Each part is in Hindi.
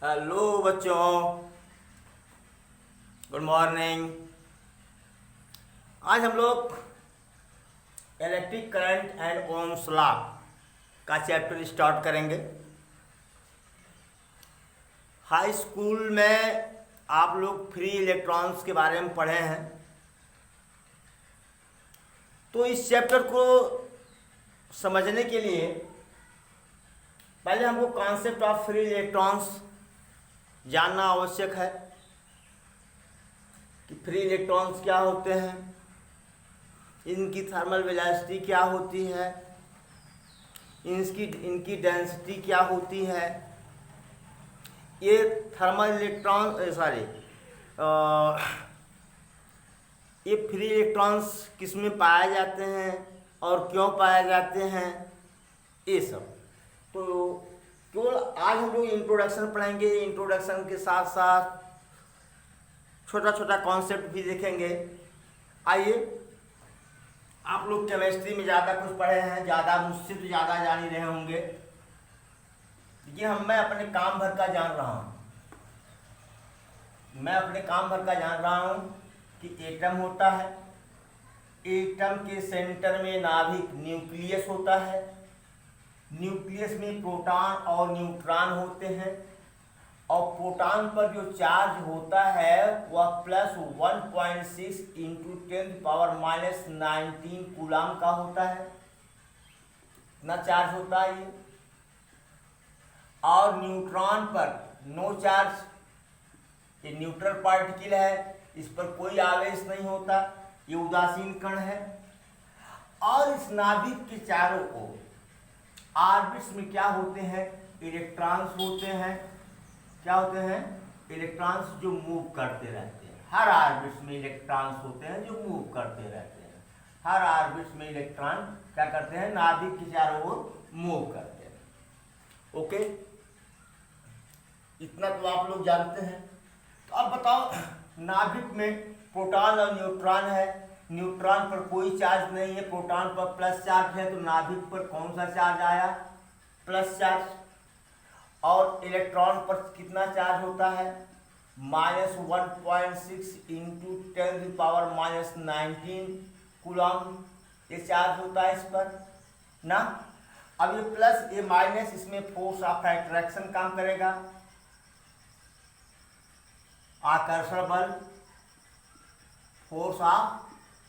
हेलो बच्चों, गुड मॉर्निंग। आज हम लोग electric current and Ohm's law का चैप्टर स्टार्ट करेंगे। हाई स्कूल में आप लोग फ्री इलेक्ट्रॉन्स के बारे में पढ़े हैं, तो इस चैप्टर को समझने के लिए पहले हमको कॉन्सेप्ट ऑफ फ्री इलेक्ट्रॉन्स जानना आवश्यक है कि फ्री इलेक्ट्रॉन्स क्या होते हैं, इनकी थर्मल वेलोसिटी क्या होती है, इनकी डेंसिटी क्या होती है। ये थर्मल इलेक्ट्रॉन ये फ्री इलेक्ट्रॉन्स किस में पाए जाते हैं और क्यों पाए जाते हैं, ये सब। तो केवल आज हम लोग इंट्रोडक्शन पढ़ेंगे। इंट्रोडक्शन के साथ साथ छोटा छोटा कॉन्सेप्ट भी देखेंगे। आइए, आप लोग केमिस्ट्री में ज़्यादा कुछ पढ़े हैं, ज़्यादा मुझसे तो ज़्यादा जान ही रहे होंगे, लेकिन मैं अपने काम भर का जान रहा हूँ। मैं अपने काम भर का जान रहा हूँ कि एटम होता है, एटम के सेंटर में नाभिक न्यूक्लियस होता है, न्यूक्लियस में प्रोटॉन और न्यूट्रॉन होते हैं, और प्रोटॉन पर जो चार्ज होता है वह +1.6 × 10⁻⁻19 कूलम का होता है। इतना चार्ज होता है ये। और न्यूट्रॉन पर नो चार्ज, ये न्यूट्रल पार्टिकल है, इस पर कोई आवेश नहीं होता, ये उदासीन कण है। और इस नाभिक के चारों ओर ऑर्बिट्स में क्या होते हैं, इलेक्ट्रॉन्स होते हैं। क्या होते हैं? इलेक्ट्रॉन्स जो मूव करते रहते हैं। हर ऑर्बिट्स में इलेक्ट्रॉन्स होते हैं जो मूव करते रहते हैं। हर ऑर्बिट्स में इलेक्ट्रॉन क्या करते हैं, नाभिक के चारों ओर मूव करते हैं। ओके, इतना तो आप लोग जानते हैं। तो अब बताओ, नाभिक में प्रोटॉन और न्यूट्रॉन है। न्यूट्रॉन पर कोई चार्ज नहीं है, प्रोटॉन पर प्लस चार्ज है, तो नाभिक पर कौन सा चार्ज आया? Plus charge. और इलेक्ट्रॉन पर कितना चार्ज होता है? -1.6 × 10⁻⁻19 कूलम ये चार्ज होता है इस पर ना। अब ये प्लस ये माइनस, इसमें फोर्स ऑफ अट्रैक्शन काम करेगा, आकर्षण बल, फोर्स ऑफ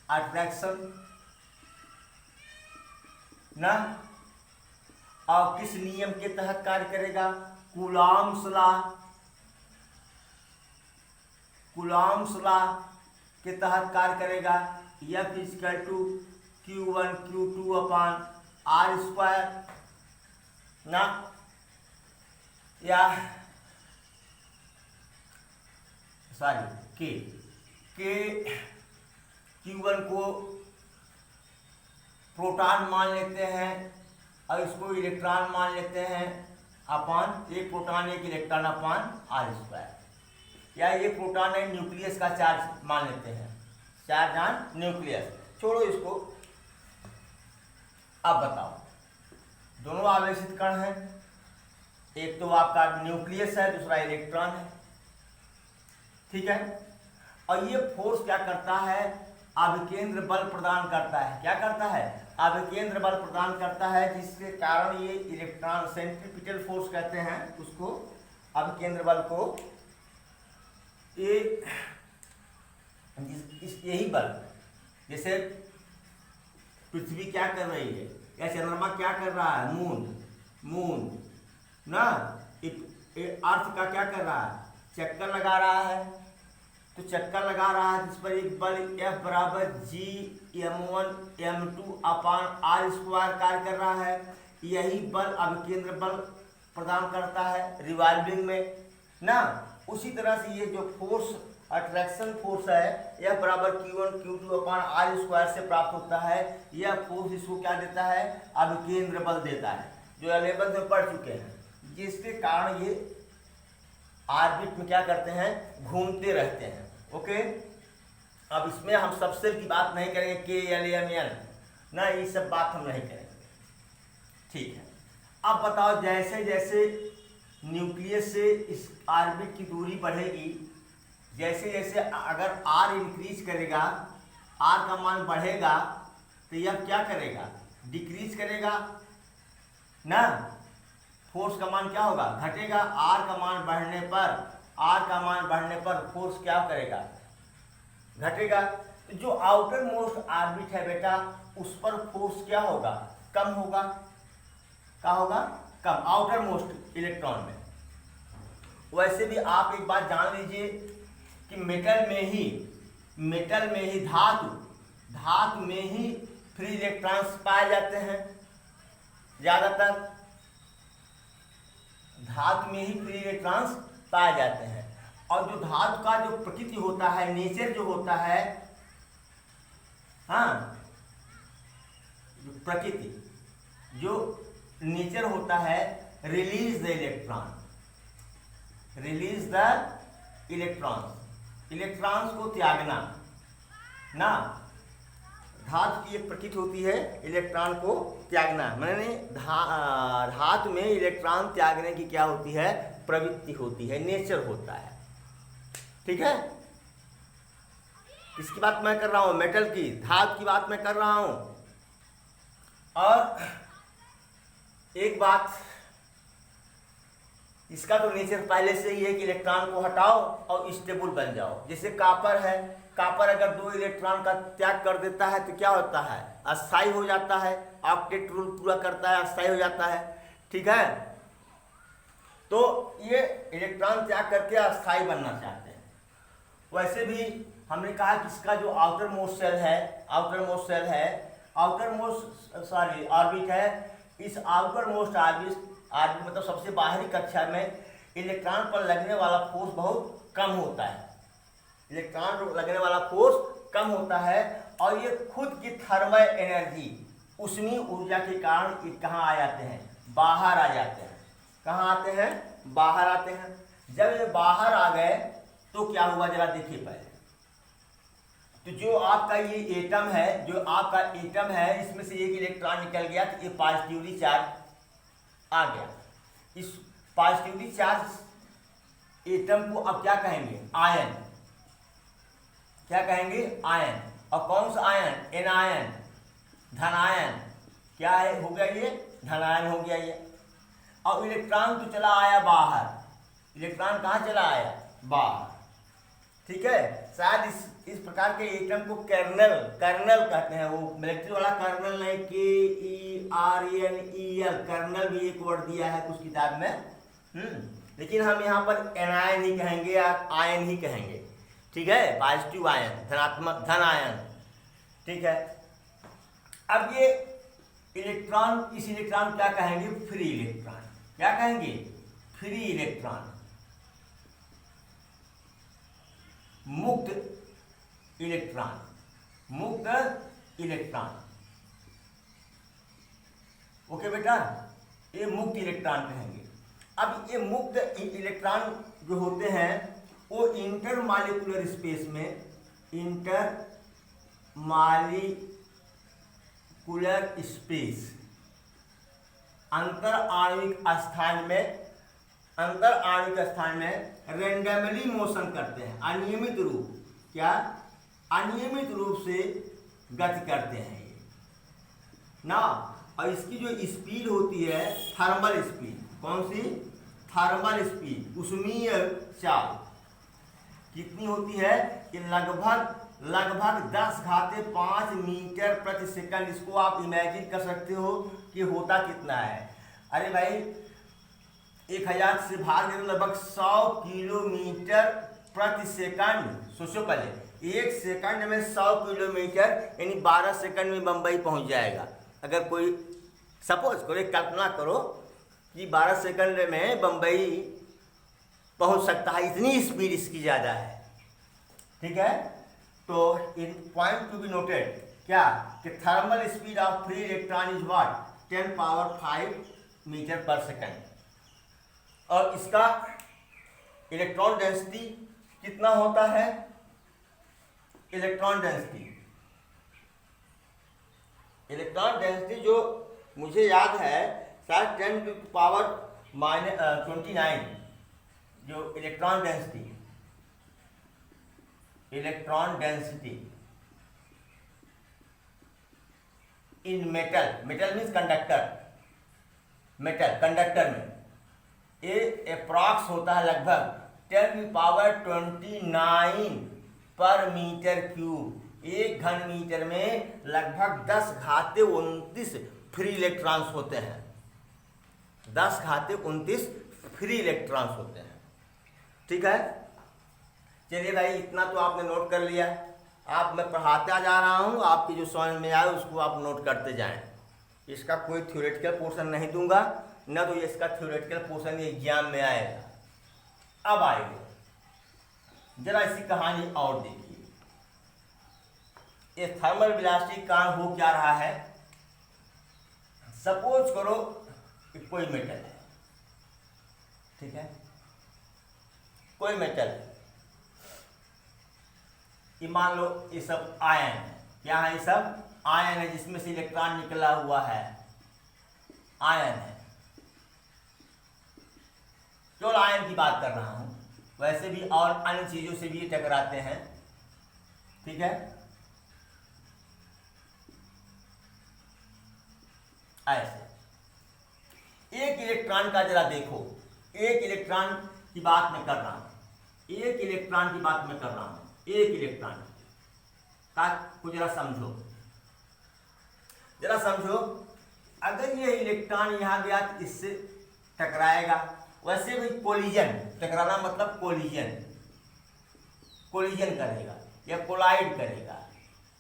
अट्रैक्शन ना। और किस नियम के तहत कार्य करेगा? Coulomb's law. कूलॉम्स लॉ के तहत कार्य करेगा। F = Q1 Q2/r² ना, या सॉरी के Q1 को प्रोटॉन मान लेते हैं और इसको इलेक्ट्रॉन मान लेते हैं, अपॉन एक प्रोटॉन एक इलेक्ट्रॉन r²। या ये प्रोटॉन है, न्यूक्लियस का चार्ज मान लेते हैं, चार्ज ऑन न्यूक्लियस। छोड़ो इसको। अब बताओ, दोनों आवेशित कण हैं, एक तो आपका न्यूक्लियस है, दूसरा इलेक्ट्रॉन है, ठीक है। और ये फोर्स क्या करता है? अभिकेंद्र बल प्रदान करता है। क्या करता है? अभिकेंद्र बल प्रदान करता है, जिसके कारण ये इलेक्ट्रॉन, सेंट्रीपिटल फोर्स कहते हैं उसको, अभिकेंद्र बल को। ये यही बल, जैसे पृथ्वी क्या कर रही है या चंद्रमा क्या कर रहा है, मून ना, अर्थ का क्या कर रहा है, चक्कर लगा रहा है। तो चक्कर लगा रहा है, जिस पर एक बल F = G m1m2/r² कार्य कर रहा है। यही बल अभिकेंद्र बल प्रदान करता है रिवॉल्विंग में ना। उसी तरह से ये जो फोर्स, अट्रैक्शन फोर्स है, F = Q1 Q2/r² से प्राप्त होता है। यह फोर्स इसको क्या देता है? अभिकेंद्र बल देता है, जो 11th में पढ़ चुके हैं, जिसके कारण ये ऑर्बिट में क्या करते हैं, घूमते रहते हैं। ओके, अब इसमें हम सबसे की बात नहीं करेंगे, KLML ना, ये सब बात हम नहीं करेंगे, ठीक है। अब बताओ, जैसे जैसे न्यूक्लियस से इस ऑर्बिट की दूरी बढ़ेगी, जैसे जैसे अगर आर इंक्रीज करेगा, आर का मान बढ़ेगा, तो यह क्या करेगा, डिक्रीज करेगा ना, फोर्स का मान क्या होगा, घटेगा। आर का मान बढ़ने पर फोर्स क्या करेगा, घटेगा। तो जो आउटर मोस्ट ऑर्बिट है बेटा, उस पर फोर्स क्या होगा, कम होगा। क्या होगा, कम, आउटर मोस्ट इलेक्ट्रॉन में। वैसे भी आप एक बात जान लीजिए कि मेटल में ही धातु में ही फ्री इलेक्ट्रॉन्स पाए जाते हैं। ज्यादातर धातु में ही फ्री इलेक्ट्रॉन्स पाए जाते हैं। और जो धातु का जो प्रकृति होता है, नेचर जो होता है, हाँ, प्रकृति जो नेचर होता है, रिलीज द इलेक्ट्रॉन्स को त्यागना ना। धातु की एक प्रकृति होती है इलेक्ट्रॉन को त्यागना, मैंने धातु में इलेक्ट्रॉन त्यागने की क्या होती है, प्रवृत्ति होती है, नेचर होता है। ठीक है, किसकी बात मैं कर रहा हूं, मेटल की, धातु की बात मैं कर रहा हूं। और एक बात, इसका तो नेचर पहले से ही है कि इलेक्ट्रॉन को हटाओ और स्टेबल बन जाओ। जैसे कॉपर है, कॉपर अगर 2 इलेक्ट्रॉन का त्याग कर देता है तो क्या होता है, अस्थायी हो जाता है, ऑक्टेट रूल पूरा करता है, अस्थायी हो जाता है। ठीक है, तो ये इलेक्ट्रॉन त्याग करके अस्थायी बनना चाहते हैं। वैसे भी हमने कहा कि इसका जो आउटर मोस्ट ऑर्बिट है, इस आउटर मोस्ट ऑर्बिट मतलब सबसे बाहरी कक्षा में इलेक्ट्रॉन पर लगने वाला फोर्स बहुत कम होता है। इलेक्ट्रॉन पर लगने वाला फोर्स कम होता है और ये खुद की थर्मल एनर्जी, ऊष्मीय ऊर्जा के कारण ये कहाँ आ जाते हैं, बाहर आ जाते हैं। कहाँ आते हैं, बाहर आते हैं। जब ये बाहर आ गए तो क्या हुआ, जरा देखिए पहले। तो जो आपका ये एटम है, इसमें से एक इलेक्ट्रॉन निकल गया, तो ये पॉजिटिवली चार्ज आ गया। इस पॉजिटिवली चार्ज एटम को अब क्या कहेंगे, आयन। क्या कहेंगे, आयन। और कौन सा आयन, एनायन, धनायन। क्या है, हो गया ये धनायन हो गया ये। और इलेक्ट्रॉन तो चला आया बाहर। इलेक्ट्रॉन कहाँ चला आया, बाहर। ठीक है, शायद इस प्रकार के एटम को कर्नल कहते हैं। वो मिलिट्री वाला कर्नल नहीं, KERNEL, कर्नल भी एक वर्ड दिया है कुछ किताब में। लेकिन हम यहाँ पर एनायन ही कहेंगे या आयन ही कहेंगे। ठीक है, पॉजिटिव आयन, धनात्मक धन आयन। ठीक है, अब ये इलेक्ट्रॉन, इस इलेक्ट्रॉन क्या कहेंगे, फ्री इलेक्ट्रॉन। क्या कहेंगे, फ्री इलेक्ट्रॉन, मुक्त इलेक्ट्रॉन। ओके बेटा, ये मुक्त इलेक्ट्रॉन कहेंगे। अब ये मुक्त इलेक्ट्रॉन जो होते हैं वो इंटरमॉलिक्यूलर स्पेस में, अंतर आणविक स्थान में रेंडमली मोशन करते हैं, अनियमित रूप। क्या, अनियमित रूप से गति करते हैं ये ना। और इसकी जो स्पीड होती है, थर्मल स्पीड। कौन सी, थर्मल स्पीड, ऊष्मीय चाल कितनी होती है कि लगभग 10⁵ मीटर प्रति सेकंड। इसको आप इमेजिन कर सकते हो कि होता कितना है। अरे भाई, 1000 से भाग दे तो लगभग 100 किलोमीटर प्रति सेकंड। सोचो पहले, 1 सेकंड में 100 किलोमीटर, यानी 12 सेकंड में बम्बई पहुंच जाएगा। अगर कोई सपोज करो, एक कल्पना करो कि 12 सेकंड में बम्बई पहुंच सकता है, इतनी स्पीड इसकी ज़्यादा है। ठीक है, तो इन पॉइंट टू बी नोटेड क्या, कि thermal speed of free electron is what, 10⁵ metre per second. और इसका इलेक्ट्रॉन डेंसिटी कितना होता है, इलेक्ट्रॉन डेंसिटी जो मुझे याद है शायद 10⁻⁴ -29 जो electron density in metal means conductor में ये अप्रॉक्स होता है लगभग 10⁻29 पर मीटर क्यूब। एक घन मीटर में लगभग 10⁻29 फ्री इलेक्ट्रॉन्स होते हैं। 10⁻29 फ्री इलेक्ट्रॉन्स होते हैं। ठीक है, चलिए भाई इतना तो आपने नोट कर लिया। आप मैं पढ़ाता जा रहा हूँ, आपकी जो समझ में आए उसको आप नोट करते जाएं। इसका कोई थ्योरेटिकल पोर्शन नहीं दूंगा, न तो इसका थ्योरेटिकल पोर्शन एग्जाम में आएगा। अब आएगा जरा इसी कहानी और देखिए। ये थर्मल वेलोसिटी कारण हो क्या रहा है। सपोज करो कि कोई मेटल है, ठीक है, कोई मेटल है, ये मान लो ये सब आयन है। क्या है? ये सब आयन है जिसमें से इलेक्ट्रॉन निकला हुआ है, आयन है। केवल आयन की बात कर रहा हूं, वैसे भी और अन्य चीजों से भी ये टकराते हैं। ठीक है, ऐसे एक इलेक्ट्रॉन का जरा देखो, एक इलेक्ट्रॉन की बात मैं कर रहा हूं, एक इलेक्ट्रॉन की बात मैं कर रहा हूं, एक इलेक्ट्रॉन का को जरा समझो। अगर ये इलेक्ट्रॉन यहां गया तो इससे टकराएगा। वैसे भी कोलिजन, टकराना मतलब कोलिजन करेगा या कोलाइड करेगा।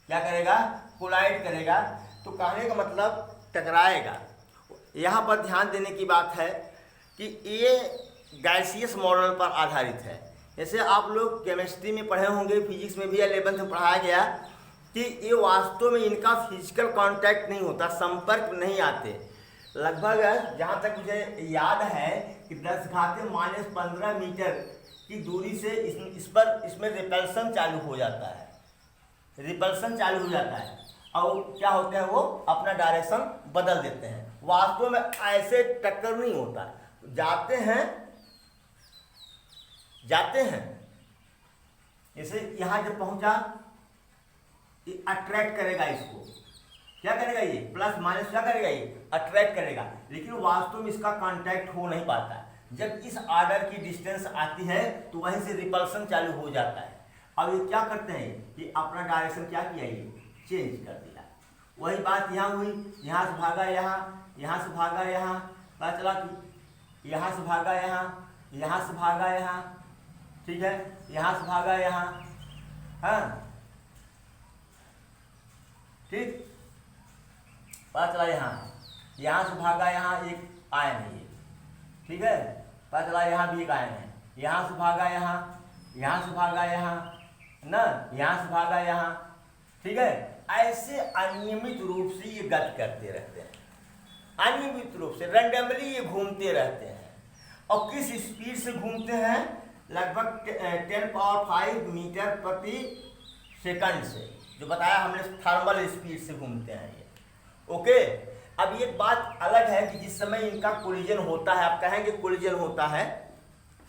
क्या करेगा? कोलाइड करेगा। तो कहने का मतलब टकराएगा। यहाँ पर ध्यान देने की बात है कि ये गैसियस मॉडल पर आधारित है। जैसे आप लोग केमिस्ट्री में पढ़े होंगे, फिजिक्स में भी 11th में पढ़ाया गया कि ये वास्तव में इनका फिजिकल कांटेक्ट नहीं होता, संपर्क नहीं आते। लगभग जहाँ तक मुझे याद है कि 10⁻⁻15 मीटर की दूरी से इसमें रिपल्सन चालू हो जाता है, और क्या होते हैं, वो अपना डायरेक्शन बदल देते हैं। वास्तव में ऐसे टक्कर नहीं होता, जाते हैं जैसे यहाँ जब पहुंचा, ये अट्रैक्ट करेगा इसको। क्या करेगा? ये प्लस माइनस क्या करेगा? ये अट्रैक्ट करेगा, लेकिन वास्तव में इसका कांटेक्ट हो नहीं पाता। जब इस ऑर्डर की डिस्टेंस आती है तो वहीं से रिपल्सन चालू हो जाता है। अब ये क्या करते हैं कि अपना डायरेक्शन क्या किया, ये चेंज कर दिया। वही बात यहाँ हुई, यहाँ से भागा यहाँ, यहाँ से भागा यहाँ, पता चला कि यहाँ से भागा यहाँ, यहाँ से भागा यहाँ, ठीक है, यहाँ से भागा यहाँ, हाँ ठीक, पता चला यहाँ से भागा यहाँ, एक आयन है ये, ठीक है, पता चला यहाँ भी एक आयन है। यहाँ से भागा यहाँ से भागा यहाँ ना, यहाँ से भागा यहाँ, ठीक है। ऐसे अनियमित रूप से ये गति करते रहते हैं, अनियमित रूप से रैंडमली ये घूमते रहते हैं। और किस स्पीड से घूमते हैं? लगभग 10⁵ मीटर प्रति सेकंड से, जो बताया हमने थर्मल स्पीड से घूमते हैं ये। ओके, अब ये बात अलग है कि जिस समय इनका कोलिजन होता है, आप कहेंगे कोलिजन होता है,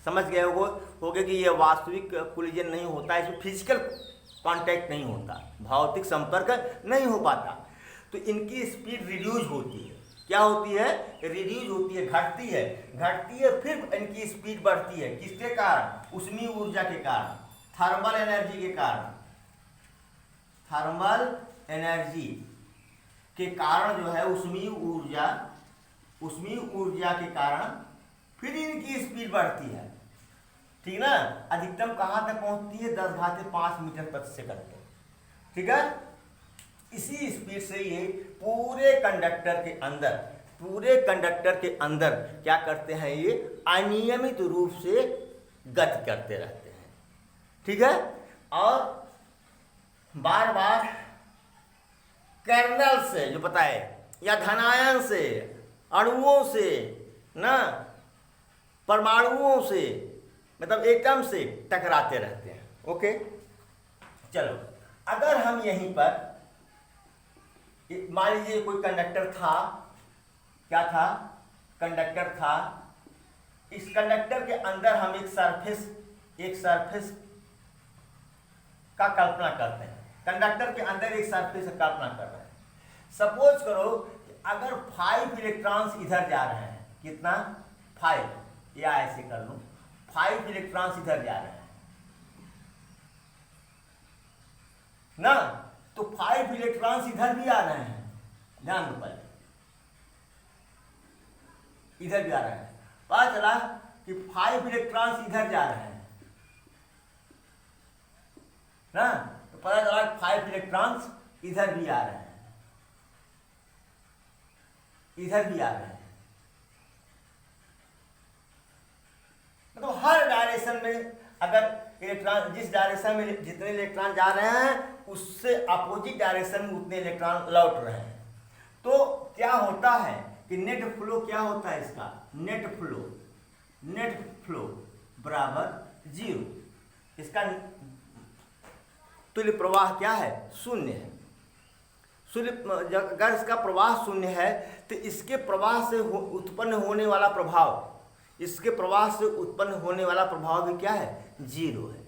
समझ गए होगे कि ये वास्तविक कोलिजन नहीं होता है, इसमें फिजिकल कांटेक्ट नहीं होता, भौतिक संपर्क नहीं हो पाता। तो इनकी स्पीड रिड्यूज होती है। क्या होती है? रिड्यूज होती है, घटती है, फिर इनकी स्पीड बढ़ती है। किसके कारण? ऊष्मीय ऊर्जा के कारण, थर्मल एनर्जी के कारण। थर्मल एनर्जी के कारण जो है ऊष्मीय ऊर्जा के कारण फिर इनकी स्पीड बढ़ती है, ठीक ना। अधिकतम कहाँ तक पहुंचती है? 10⁵ मीटर प्रति सेकंड, ठीक है। इसी स्पीड से ये पूरे कंडक्टर के अंदर क्या करते हैं? ये अनियमित रूप से गति करते रहते हैं, ठीक है। और बार बार कर्नल से, जो बताए, या धनायन से, अणुओं से ना, परमाणुओं से, मतलब एटम से टकराते रहते हैं। ओके, चलो, अगर हम यहीं पर मान लीजिए कोई कंडक्टर था, क्या था? कंडक्टर था, इस कंडक्टर के अंदर हम एक सरफेस का कल्पना करते हैं। कंडक्टर के अंदर एक सरफेस का कल्पना कर रहे हैं। सपोज करो कि अगर 5 इलेक्ट्रॉन्स इधर जा रहे हैं, कितना 5, या ऐसे कर लो 5 इलेक्ट्रॉन्स इधर जा रहे हैं ना, तो 5 इलेक्ट्रॉन्स इधर भी आ रहे हैं, ध्यान दो पहले, इधर भी आ रहे हैं। पता चला कि 5 इलेक्ट्रॉन्स इधर जा रहे हैं ना, तो पता चला 5 इलेक्ट्रॉन्स इधर भी आ रहे हैं, इधर भी आ रहे हैं। मतलब हर डायरेक्शन में अगर इलेक्ट्रॉन, जिस डायरेक्शन में जितने इलेक्ट्रॉन जा रहे हैं उससे अपोजिट डायरेक्शन में उतने इलेक्ट्रॉन लौट रहे हैं। तो क्या होता है कि नेट फ्लो क्या होता है इसका, नेट फ्लो बराबर 0। इसका तुल्य प्रवाह क्या है, शून्य है। अगर इसका प्रवाह शून्य है तो इसके प्रवाह से उत्पन्न होने वाला प्रभाव, इसके प्रवाह से उत्पन्न होने वाला प्रभाव भी क्या है, 0 है।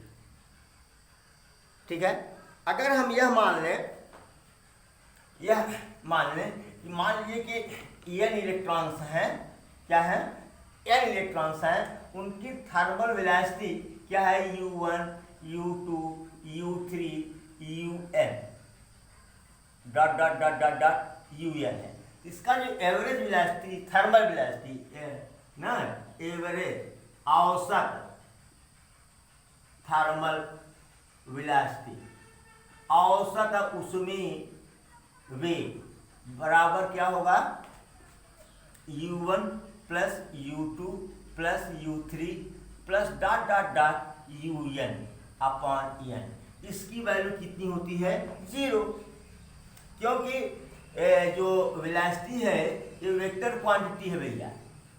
ठीक है। अगर हम यह मान लें कि मान लीजिए कि n इलेक्ट्रॉन्स हैं, क्या है, n इलेक्ट्रॉन्स हैं, उनकी थर्मल वेलोसिटी क्या है, u1 u2 u3 un dot dot dot dot dot un है। इसका जो एवरेज वेलोसिटी, थर्मल वेलोसिटी ना, एवरेज औसत थर्मल वेलोसिटी, औसत ऊष्मीय वेग बराबर क्या होगा, u1 plus u2 plus u3 plus dot dot dot un upon n। इसकी वैल्यू कितनी होती है, 0, क्योंकि जो वेलोसिटी है ये वेक्टर क्वांटिटी है भैया।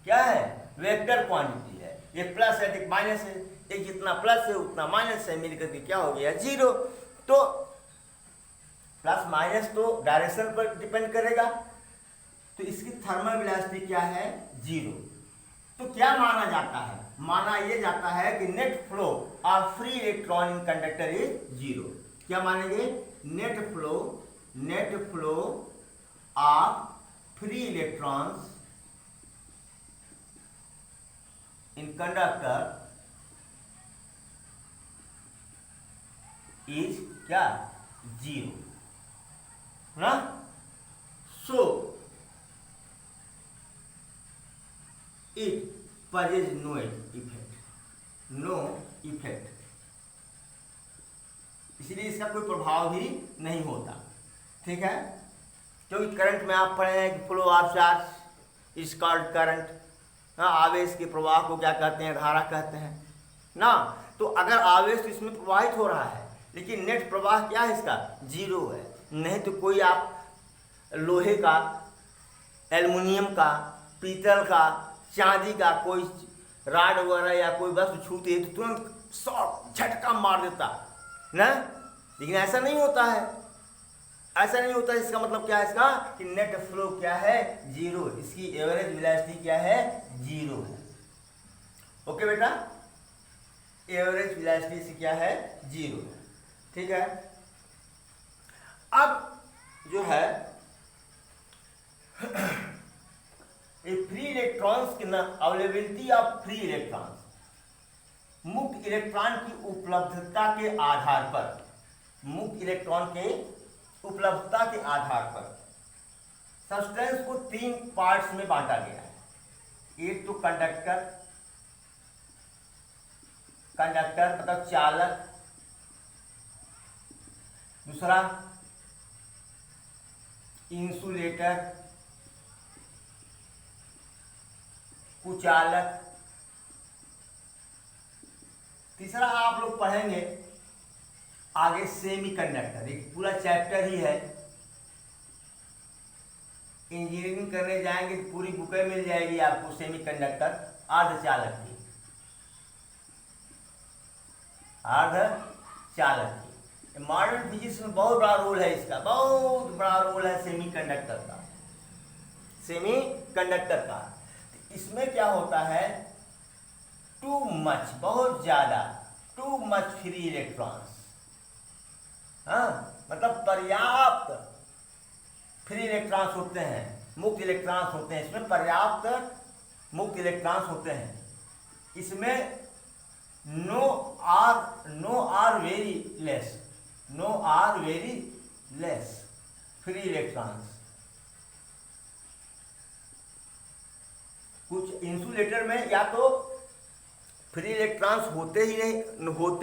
क्या है, वेक्टर क्वांटिटी है। ये प्लस है तो माइनस है, एक जितना प्लस है उतना माइनस है, मिलकर के क्या हो गया, 0। तो प्लस माइनस तो डायरेक्शन पर डिपेंड करेगा, तो इसकी थर्मल वेलोसिटी क्या है, 0। तो क्या माना जाता है, माना यह जाता है कि net flow of free electron in conductor is 0। क्या मानेंगे, net flow of free electrons in conductor is क्या, 0 ना। So it possesses no effect, इसलिए इसका कोई प्रभाव भी नहीं होता। ठीक है, क्योंकि करंट में आप पढ़े हैं कि flow of charge is called current. हाँ, आवेश के प्रवाह को क्या कहते हैं, धारा कहते हैं ना। तो अगर आवेश इसमें प्रवाहित हो रहा है लेकिन नेट प्रवाह क्या है इसका, 0 है। नहीं तो कोई आप लोहे का, एल्युमिनियम का, पीतल का, चांदी का कोई राड वगैरह या कोई वस्तु छूते है तो तुरंत शॉक झटका मार देता ना, लेकिन ऐसा नहीं होता है, ऐसा नहीं होता। इसका मतलब क्या है इसका, कि नेट फ्लो क्या है, 0, इसकी एवरेज वेलोसिटी क्या है, 0 है। ओके बेटा, एवरेज वेलोसिटी से क्या है, 0 है। ठीक है। अब जो है फ्री इलेक्ट्रॉन्स की ना, अवेलेबिलिटी ऑफ फ्री इलेक्ट्रॉन्स, मुक्त इलेक्ट्रॉन की उपलब्धता के आधार पर, मुक्त इलेक्ट्रॉन के उपलब्धता के आधार पर सब्सटेंस को 3 पार्ट्स में बांटा गया है। एक तो कंडक्टर मतलब चालक, दूसरा इंसुलेटर कुचालक, तीसरा आप लोग पढ़ेंगे आगे सेमीकंडक्टर। एक पूरा चैप्टर ही है, इंजीनियरिंग करने जाएंगे तो पूरी बुकें मिल जाएगी आपको सेमीकंडक्टर अर्धचालक की, अर्धचालक की। मॉडर्न फिजिक्स में बहुत बड़ा रोल है इसका, बहुत बड़ा रोल है सेमीकंडक्टर का। इसमें क्या होता है टू मच, बहुत ज़्यादा, टू मच फ्री इलेक्ट्रॉन्स, हाँ, मतलब पर्याप्त फ्री इलेक्ट्रॉन्स होते हैं, मुक्त इलेक्ट्रॉन्स होते हैं, इसमें पर्याप्त मुक्त इलेक्ट्रॉन्स होते हैं। इसमें no are very less, no are very less free electrons. कुछ इंसुलेटर में या तो फ्री इलेक्ट्रॉन्स होते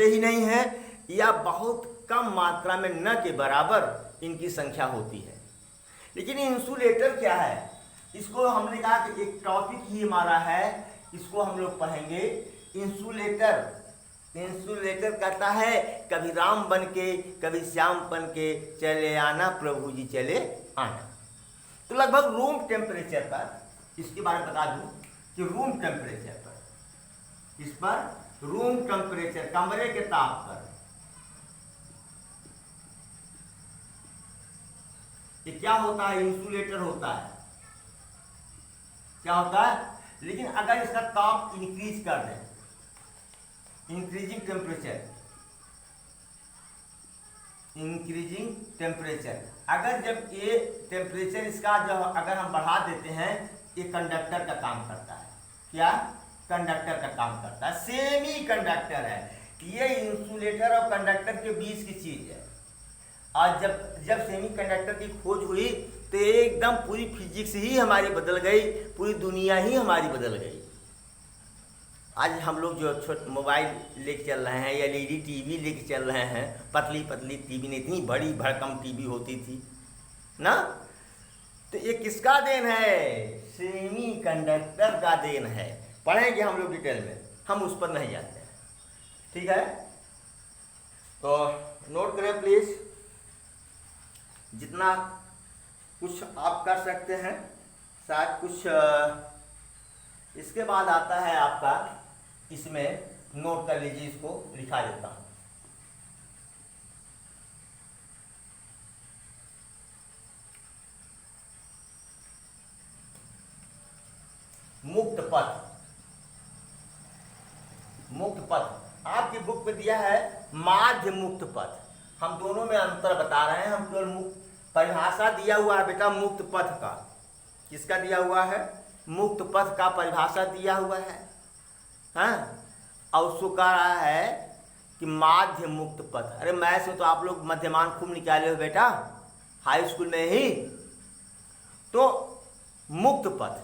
ही नहीं है, या बहुत कम मात्रा में न के बराबर इनकी संख्या होती है। लेकिन इंसुलेटर क्या है, इसको हमने कहा कि एक टॉपिक ही हमारा है, इसको हम लोग पढ़ेंगे। इंसुलेटर कहता है कभी राम बन के कभी श्याम बन के चले आना प्रभु जी चले आना। तो लगभग रूम टेम्परेचर पर, इसके बारे में बता दूं कि रूम टेम्परेचर पर, इस पर रूम टेम्परेचर, कमरे के ताप पर ये क्या होता है, इंसुलेटर होता है। क्या होता है, लेकिन अगर इसका ताप इंक्रीज कर दें, इंक्रीजिंग टेम्परेचर, अगर जब ये टेम्परेचर इसका जब अगर हम बढ़ा देते हैं, ये कंडक्टर का काम करता है। क्या, कंडक्टर का काम करता है, सेमी कंडक्टर है ये। इंसुलेटर और कंडक्टर के बीच की चीज है। और जब सेमी कंडक्टर की खोज हुई तो एकदम पूरी फिजिक्स ही हमारी बदल गई, पूरी दुनिया ही हमारी बदल गई। आज हम लोग जो छोटे मोबाइल लेके चल रहे हैं, या एलईडी टीवी लेके चल रहे हैं, पतली पतली टीवी नहीं, इतनी बड़ी भड़कम टीवी होती थी ना, तो ये किसका देन है, सेमी कंडक्टर का देन है। पढ़ेंगे हम लोग डिटेल में, हम उस पर नहीं जाते हैं, ठीक है। तो नोट करें प्लीज, जितना कुछ आप कर सकते हैं, शायद कुछ इसके बाद आता है आपका, इसमें नोट कर लीजिए, इसको लिखा देता हूं। मुक्त पथ, मुक्त पथ आपकी बुक में दिया है माध्य मुक्त पथ। हम दोनों में अंतर बता रहे हैं, हम केवल मुक्त परिभाषा दिया हुआ है बेटा मुक्त पथ का। किसका दिया हुआ है, मुक्त पथ का परिभाषा दिया हुआ है, हाँ। और उसको कह रहा है कि माध्य मुक्त पथ। अरे मैथ्स में तो आप लोग मध्यमान खूब निकाले हो बेटा, हाई स्कूल में ही। तो मुक्त पथ,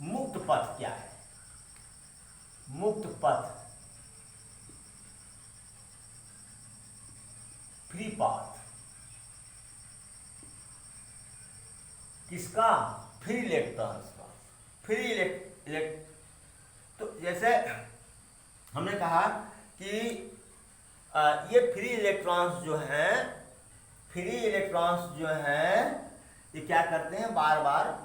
मुक्त पथ क्या है, मुक्त पथ, फ्री पाथ, किसका, फ्री इलेक्ट्रॉन्स का, फ्री इलेक्ट्रॉन। तो जैसे हमने कहा कि ये फ्री इलेक्ट्रॉन्स जो हैं, फ्री इलेक्ट्रॉन्स जो हैं, ये क्या करते हैं, बार बार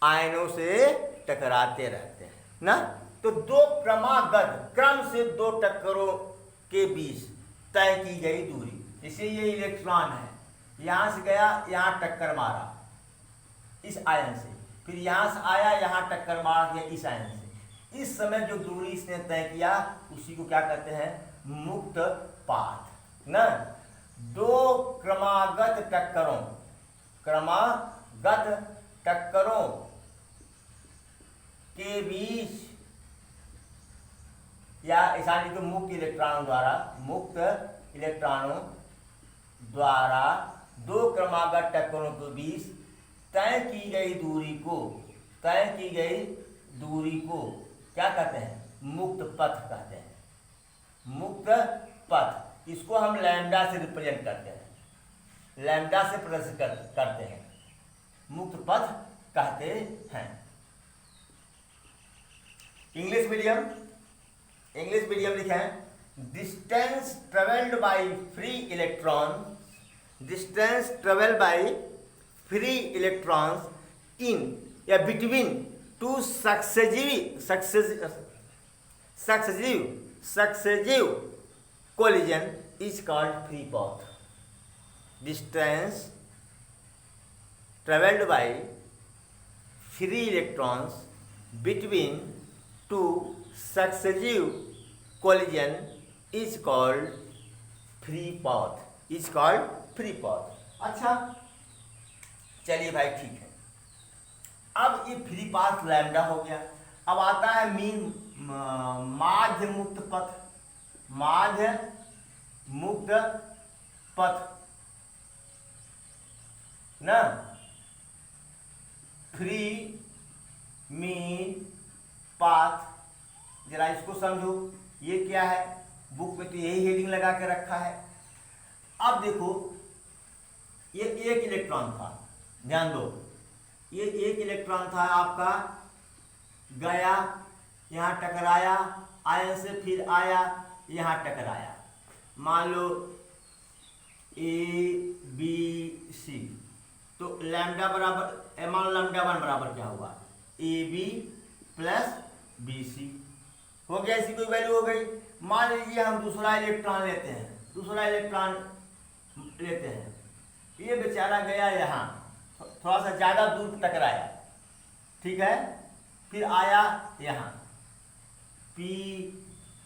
आयनों से टकराते रहते हैं ना। तो दो क्रमागत, क्रम से दो टक्करों के बीच तय की गई दूरी, जैसे ये इलेक्ट्रॉन है, यहां से गया, यहां टक्कर मारा इस आयन से, फिर यहां से आया, यहां टक्कर मार दिया इस आयन से। इस समय जो दूरी इसने तय किया उसी को क्या कहते हैं, मुक्त पाथ ना। दो क्रमागत टक्करों, क्रमागत टक्करों के बीच, या ऐसा लिखो मुक्त इलेक्ट्रॉनों द्वारा, मुक्त इलेक्ट्रॉनों द्वारा दो क्रमागत टक्करों के बीच तय की गई दूरी को, तय की गई दूरी को क्या कहते हैं, मुक्त पथ कहते हैं, मुक्त पथ। इसको हम लैम्डा से रिप्रेजेंट करते हैं, लैम्डा से प्रदर्शित करते हैं, मुक्त पथ कहते हैं। इंग्लिश मीडियम लिखें, distance travelled by free electron, distance travelled by free electrons in या between two successive collision is called free path. Distance traveled by free electrons between two successive collision is called free path, is called free path। अच्छा चलिए भाई ठीक है, अब ये फ्री पाथ लैम्डा हो गया। अब आता है मीन माध्य मुक्त पथ, माध्य मुक्त पथ ना, फ्री मीन पाथ। जरा इसको समझो, ये क्या है, बुक में तो यही हेडिंग लगा के रखा है। अब देखो ये एक इलेक्ट्रॉन था, ध्यान दो, ये एक इलेक्ट्रॉन था आपका, गया यहाँ टकराया आयन से, फिर आया यहाँ टकराया, मान लो ए बी सी, तो लैम्डा बराबर, मान लो लैम्डा 1 बराबर क्या हुआ, A B plus B C हो गया, इसी कोई वैल्यू हो गई। मान लीजिए हम दूसरा इलेक्ट्रॉन लेते हैं, दूसरा इलेक्ट्रॉन लेते हैं, ये बेचारा गया यहाँ, थोड़ा सा ज़्यादा दूर टकराया, ठीक है, फिर आया यहाँ पी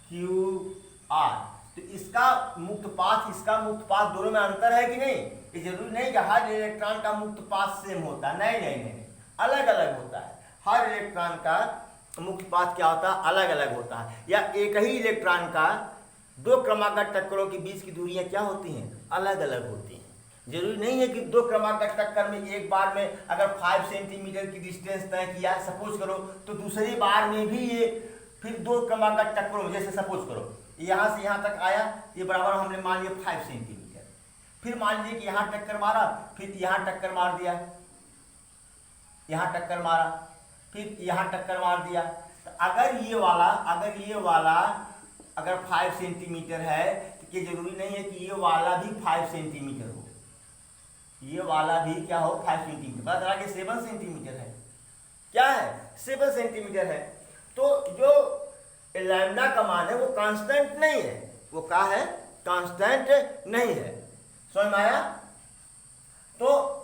क्यू आर, तो इसका मुक्त पाथ, इसका मुक्त पाथ, दोनों में अंतर है कि नहीं? ये जरूरी नहीं कि हर इलेक्ट्रॉन का मुक्त पाथ सेम होता है, नहीं नहीं नहीं, अलग अलग होता है। हर इलेक्ट्रॉन का मुक्त पाथ क्या होता है, अलग अलग होता है। या एक ही इलेक्ट्रॉन का दो क्रमागत टक्करों के बीच की दूरियां क्या होती हैं, अलग अलग होती हैं। जरूरी नहीं है कि दो क्रमागत टक्कर में एक बार में अगर 5 सेंटीमीटर की डिस्टेंस तय किया सपोज करो, तो दूसरी बार में भी ये फिर दो क्रमागत टक्करों में, जैसे सपोज करो यहाँ से यहाँ तक आया, ये बराबर हमने मान लिया 5 सेंटीमीटर, फिर मान लीजिए कि यहाँ टक्कर मारा, फिर यहाँ टक्कर मार दिया, यहाँ टक्कर मारा, फिर यहाँ टक्कर मार दिया, तो अगर ये वाला अगर 5 सेंटीमीटर है, तो ये जरूरी नहीं है कि ये वाला भी 5 सेंटीमीटर हो, ये वाला भी क्या हो 5 सेंटीमीटर, पता चला कि 7 सेंटीमीटर है, क्या है 7 सेंटीमीटर है। तो जो लैम्डा का मान है वो कांस्टेंट नहीं है, वो क्या है, कांस्टेंट नहीं है, समझ में आया? तो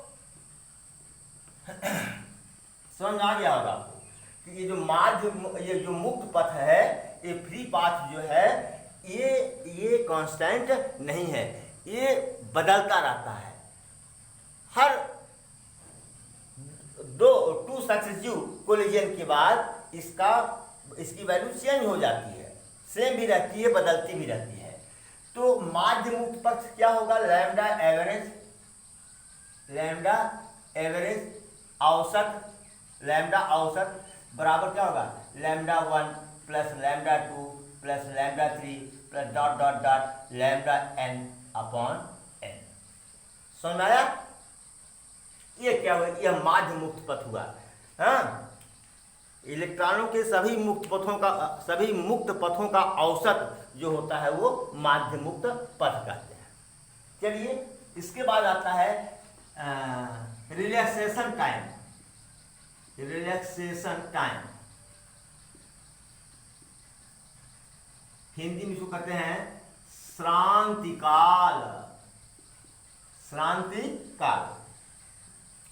समझ आ गया होगा आपको कि ये जो माध्य, ये जो मुक्त पथ है, ये फ्री पाथ जो है, ये कांस्टेंट नहीं है, ये बदलता रहता है। हर टू सक्सेसिव कोलिजन के बाद इसकी वैल्यू चेंज हो जाती है, सेम भी रहती है, बदलती भी रहती है। तो माध्य मुक्त पथ क्या होगा, लैम्डा एवरेज औसत, लैम्डा औसत बराबर क्या होगा, lambda 1 plus lambda 2 plus lambda 3 plus dot dot dot lambda n upon n। समझ में आया? ये क्या हुआ, यह माध्य मुक्त पथ हुआ। हाँ, इलेक्ट्रॉनों के सभी मुक्त पथों का औसत जो होता है वो माध्य मुक्त पथ कहते हैं। चलिए इसके बाद आता है रिलैक्सेशन टाइम। हिंदी में इसको कहते हैं श्रांतिकाल।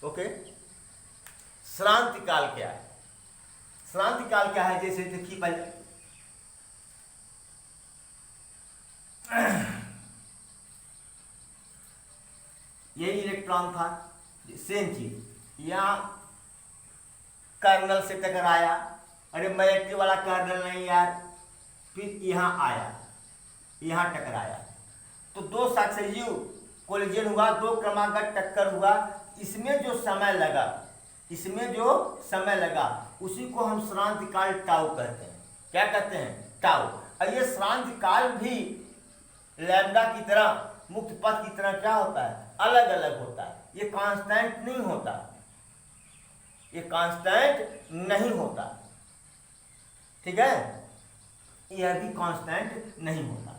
ओके, श्रांतिकाल क्या है? श्रांतिकाल क्या है, जैसे देखिए पहले यही इलेक्ट्रॉन था, सेम चीज, यहाँ कर्नल से टकराया, अरे मैट्रिक वाला कर्नल नहीं यार, फिर यहाँ आया, यहाँ टकराया, तो दो सक्सेसिव कोलिजन हुआ, दो क्रमागत टक्कर हुआ। इसमें जो समय लगा उसी को हम श्रांतिकाल टाउ कहते हैं। क्या कहते हैं? टाउ। और ये श्रांतिकाल भी लैम्डा की तरह, मुक्त पथ की तरह क्या होता है, अलग अलग होता है, ये कांस्टेंट नहीं होता, ठीक है, यह भी कांस्टेंट नहीं होता,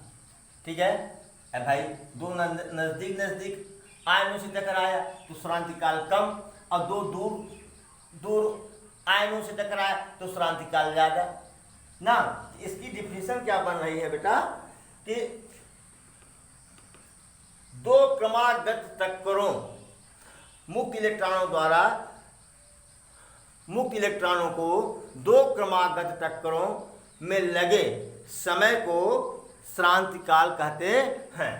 ठीक है। अब भाई दो नजदीक आयनों से टकराया तो श्रांतिकाल कम, और दो दूर आयनों से टकराया तो श्रांतिकाल ज्यादा ना। इसकी डिफिनेशन क्या बन रही है बेटा कि दो क्रमागत टक्करों मुक्त इलेक्ट्रॉनों द्वारा मुक्त इलेक्ट्रॉनों को दो क्रमागत टक्करों में लगे समय को श्रांति काल कहते हैं।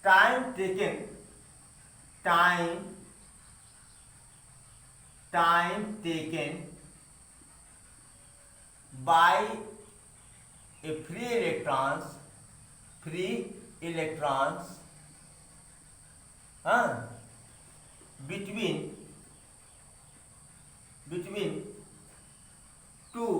Time taken by A free electrons between two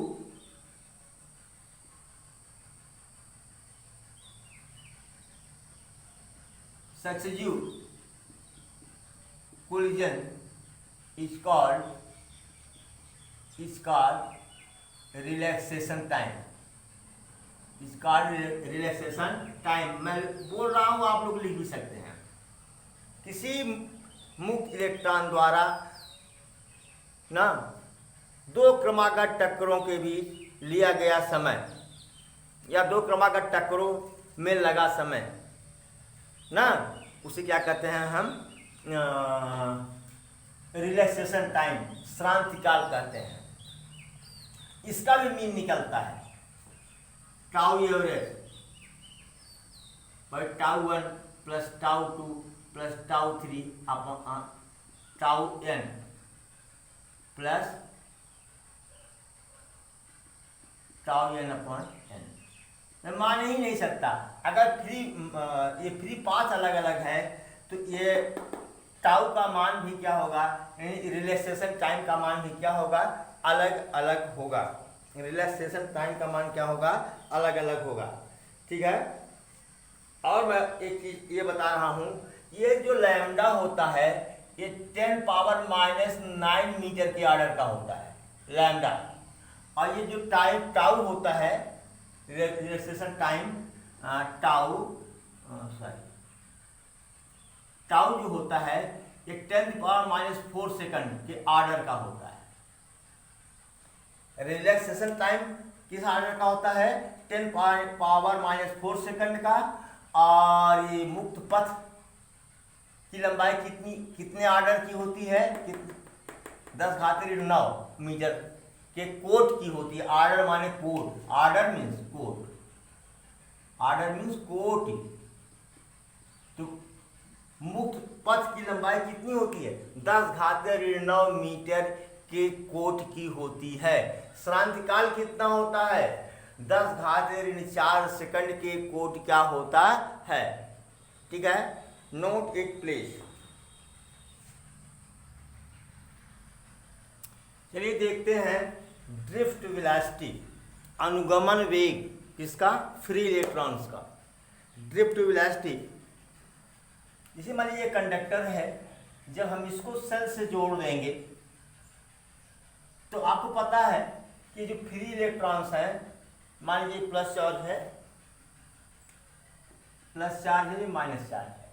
successive collision is called relaxation time। Relaxation time मैं बोल रहा हूँ, आप लोग लिख भी सकते हैं। किसी मुक्त इलेक्ट्रॉन द्वारा ना दो क्रमागत टक्करों के बीच लिया गया समय या दो क्रमागत टक्करों में लगा समय ना, उसे क्या कहते हैं हम? रिलैक्सेशन टाइम, श्रांति काल कहते हैं। इसका भी मीन निकलता है tau average by tau 1 plus tau 2 plus tau 3 upon tau n plus tau n upon n। मैं मान ही नहीं सकता। अगर ये फ्री 5 अलग अलग है तो ये टाउ का मान भी क्या होगा, रिलैक्सेशन टाइम का मान भी क्या होगा, अलग अलग होगा। रिलैक्सेशन टाइम का मान क्या होगा, अलग अलग होगा। ठीक है। और मैं एक चीज ये बता रहा हूँ, ये जो लैम्डा होता है ये 10⁻⁹ मीटर के ऑर्डर का होता है लैम्डा। और ये जो टाउ होता है, रिलैक्सेशन टाइम टाउ जो होता है ये 10⁻⁴ सेकंड के ऑर्डर का होता है। रिलैक्सेशन टाइम किस ऑर्डर का होता है? 10⁻⁴ सेकंड का। और ये मुक्त पथ की लंबाई कितने ऑर्डर की होती है? 10⁹ मीटर के कोट की होती है। ऑर्डर माने quote, order means quote, order means quote. तो मुक्त पथ की लंबाई कितनी होती है? 10⁹ मीटर के कोट की होती है। श्रांति काल कितना होता है? 10⁻⁴ सेकंड के कोट क्या होता है। ठीक है, नोट इट प्लीज। चलिए देखते हैं ड्रिफ्ट वेलोसिटी, अनुगमन वेग किसका? फ्री इलेक्ट्रॉन्स का। ड्रिफ्ट वेलोसिटी, जैसे मान लीजिए कंडक्टर है, जब हम इसको सेल से जोड़ देंगे तो आपको पता है कि जो फ्री इलेक्ट्रॉन्स हैं, मान लीजिए प्लस चार्ज है, प्लस चार्ज है, माइनस चार्ज है,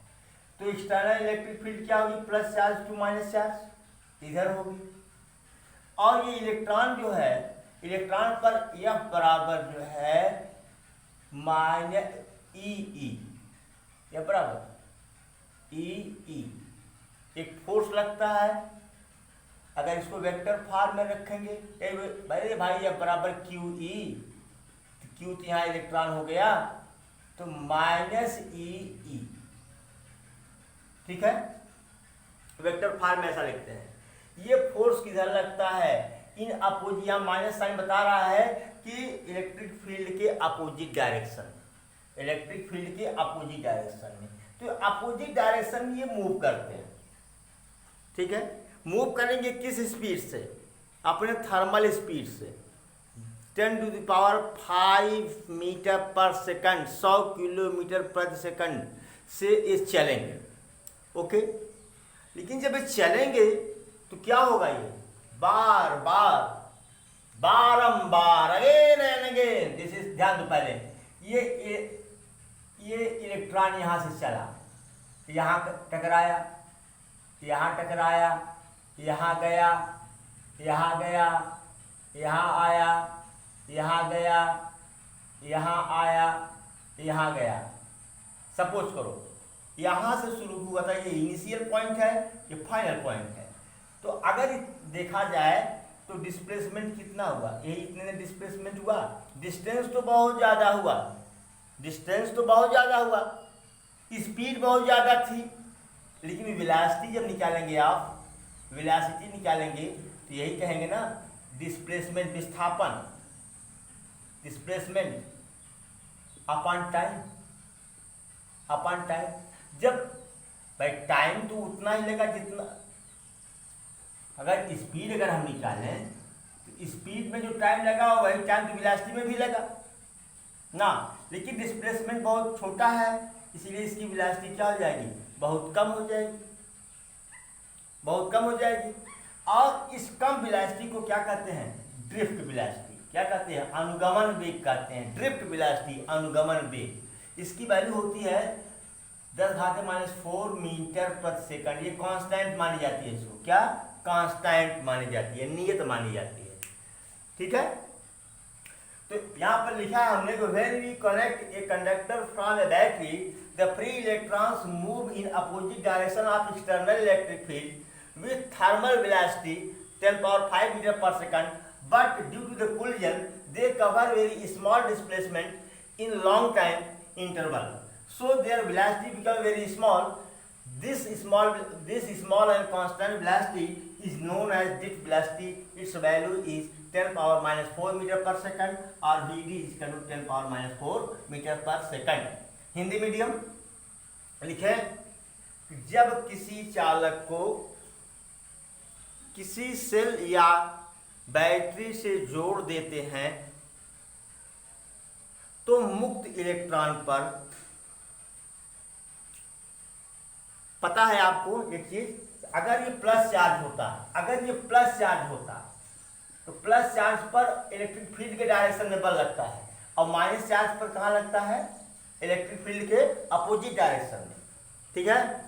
तो एक्सटर्नल इलेक्ट्रिक फील्ड क्या होगी? Plus charge to minus charge इधर होगी। और ये इलेक्ट्रॉन जो है, इलेक्ट्रॉन पर F बराबर जो है माइनस ई, F बराबर ई, एक फोर्स लगता है। अगर इसको वेक्टर फॉर्म में रखेंगे, भाई F बराबर क्यू ई, क्यू तो यहाँ इलेक्ट्रॉन हो गया, तो माइनस ई। ठीक है, वेक्टर फॉर्म में ऐसा लिखते हैं। ये फोर्स किधर लगता है? इन अपोजिट, यहाँ माइनस साइन बता रहा है कि इलेक्ट्रिक फील्ड के अपोजिट डायरेक्शन, इलेक्ट्रिक फील्ड के अपोजिट डायरेक्शन में। तो अपोजिट डायरेक्शन में ये मूव करते हैं। ठीक है, मूव करेंगे किस स्पीड से? अपने थर्मल स्पीड से 10⁵ मीटर पर सेकंड, 100 किलोमीटर प्रति सेकंड से ये चलेंगे। ओके, लेकिन जब ये चलेंगे तो क्या होगा? ये बारंबार again and again, this is, ध्यान दो पहले, ये इलेक्ट्रॉन यहाँ से चला, यहाँ टकराया, यहाँ टकराया, यहाँ गया, यहाँ गया, यहाँ आया, यहाँ गया, यहाँ आया, यहाँ गया। सपोज करो यहाँ से शुरू हुआ था, ये इनिशियल पॉइंट है, ये फाइनल पॉइंट है। तो अगर देखा जाए तो डिस्प्लेसमेंट कितना हुआ, ये इतने डिस्प्लेसमेंट हुआ, डिस्टेंस तो बहुत ज़्यादा हुआ, डिस्टेंस तो बहुत ज़्यादा हुआ, स्पीड बहुत ज़्यादा थी, लेकिन वेलोसिटी जब निकालेंगे आप, वेलोसिटी निकालेंगे तो यही कहेंगे ना डिस्प्लेसमेंट, विस्थापन, displacement upon time, upon time. जब भाई टाइम तो उतना ही लगा जितना, अगर स्पीड अगर हम निकालें तो स्पीड में जो टाइम लगा वही टाइम तो वेलोसिटी में भी लगा ना, लेकिन डिस्प्लेसमेंट बहुत छोटा है, इसीलिए इसकी वेलोसिटी क्या हो जाएगी, बहुत कम हो जाएगी, बहुत कम हो जाएगी। और इस कम वेलोसिटी को क्या कहते हैं, ड्रिफ्ट वेलोसिटी, क्या कहते हैं, अनुगमन वेग कहते हैं, ड्रिफ्ट वेलोसिटी, अनुगमन वेग। इसकी वैल्यू होती है 10⁻⁴ मीटर पर सेकंड। ये कांस्टेंट मानी जाती है, इसको क्या कांस्टेंट मानी जाती है, नियत मानी जाती है, ठीक है। तो यहाँ पर लिखा है हमने को when we connect a conductor from a battery the free electrons move in opposite direction of external electric field with thermal velocity 10⁵ metre per second, but due to the collision they cover very small displacement in long time interval, so their velocity become very small. This small and constant velocity is known as drift velocity. Its value is 10⁻⁴ meter per second और Vd is equal to 10⁻⁴ meter per second. Hindi medium लिखे, जब किसी चालक को किसी सेल या बैटरी से जोड़ देते हैं तो मुक्त इलेक्ट्रॉन पर, पता है आपको एक चीज, अगर ये प्लस चार्ज होता, अगर ये प्लस चार्ज होता तो प्लस चार्ज पर इलेक्ट्रिक फील्ड के डायरेक्शन में बल लगता है, और माइनस चार्ज पर कहाँ लगता है, इलेक्ट्रिक फील्ड के अपोजिट डायरेक्शन में, ठीक है।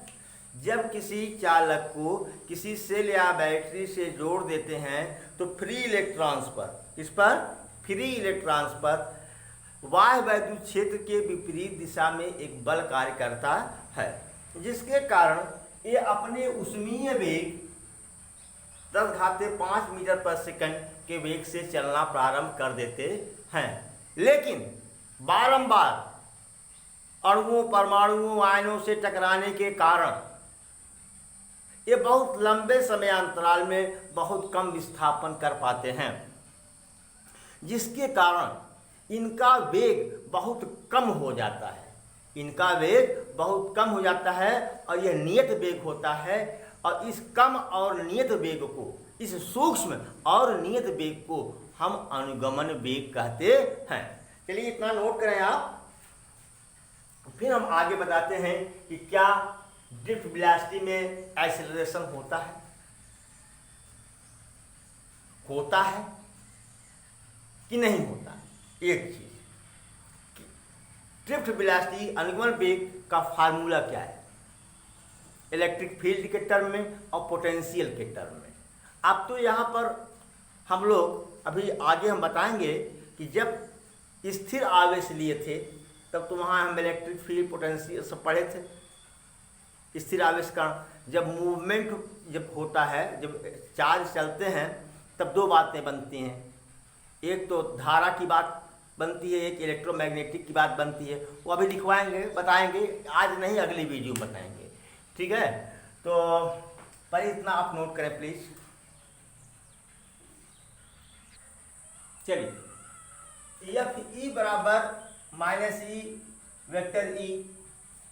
जब किसी चालक को किसी सेल या बैटरी से जोड़ देते हैं तो फ्री इलेक्ट्रॉन्स पर, इस पर फ्री इलेक्ट्रॉन्स पर बाह्य वैद्युत क्षेत्र के विपरीत दिशा में एक बल कार्य करता है, जिसके कारण ये अपने ऊष्मीय वेग 10⁵ मीटर पर सेकंड के वेग से चलना प्रारंभ कर देते हैं, लेकिन बारंबार अणुओं, परमाणुओं, आयनों से टकराने के कारण ये बहुत लंबे समय अंतराल में बहुत कम विस्थापन कर पाते हैं, जिसके कारण इनका वेग बहुत कम हो जाता है, इनका वेग बहुत कम हो जाता है और यह नियत वेग होता है। और इस कम और नियत वेग को, इस सूक्ष्म और नियत वेग को हम अनुगमन वेग कहते हैं। चलिए इतना नोट करें आप, फिर हम आगे बताते हैं कि क्या ड्रिफ्ट वेलोसिटी में एक्सेलरेशन होता है कि नहीं होता। एक चीज, ड्रिफ्ट वेलोसिटी अनुगमन वेग का फार्मूला क्या है, इलेक्ट्रिक फील्ड के टर्म में और पोटेंशियल के टर्म में। अब तो यहाँ पर हम लोग अभी आगे हम बताएंगे कि जब स्थिर आवेश लिए थे तब तो वहाँ हम इलेक्ट्रिक फील्ड, पोटेंशियल सब पढ़े थे। स्थिर आवेश का जब मूवमेंट जब होता है, जब चार्ज चलते हैं तब दो बातें बनती हैं, एक तो धारा की बात बनती है, एक इलेक्ट्रोमैग्नेटिक की बात बनती है। वो अभी लिखवाएंगे, बताएंगे, आज नहीं अगली वीडियो में बताएंगे, ठीक है। तो पर इतना आप नोट करें प्लीज। चलिए, एफ ई बराबर माइनस ई वेक्टर ई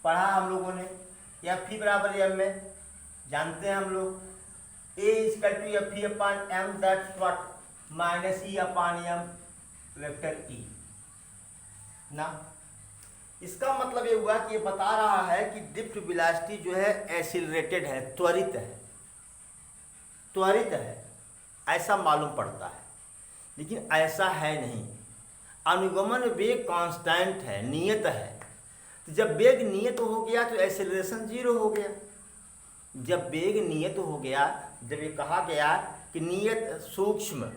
पढ़ा हम लोगों ने, एफ ई बराबर एम में जानते हैं हम लोग, A equal to F E upon M, that's what minus E upon M vector E ना। इसका मतलब ये हुआ कि ये बता रहा है कि ड्रिफ्ट वेलोसिटी जो है एक्सीलरेटेड है, त्वरित है, त्वरित है, ऐसा मालूम पड़ता है, लेकिन ऐसा है नहीं। अनुगमन वेग कांस्टेंट है, नियत है। तो जब वेग नियत हो गया तो एक्सेलरेशन जीरो हो गया। जब वेग नियत हो गया, जब ये कहा गया कि नियत सूक्ष्म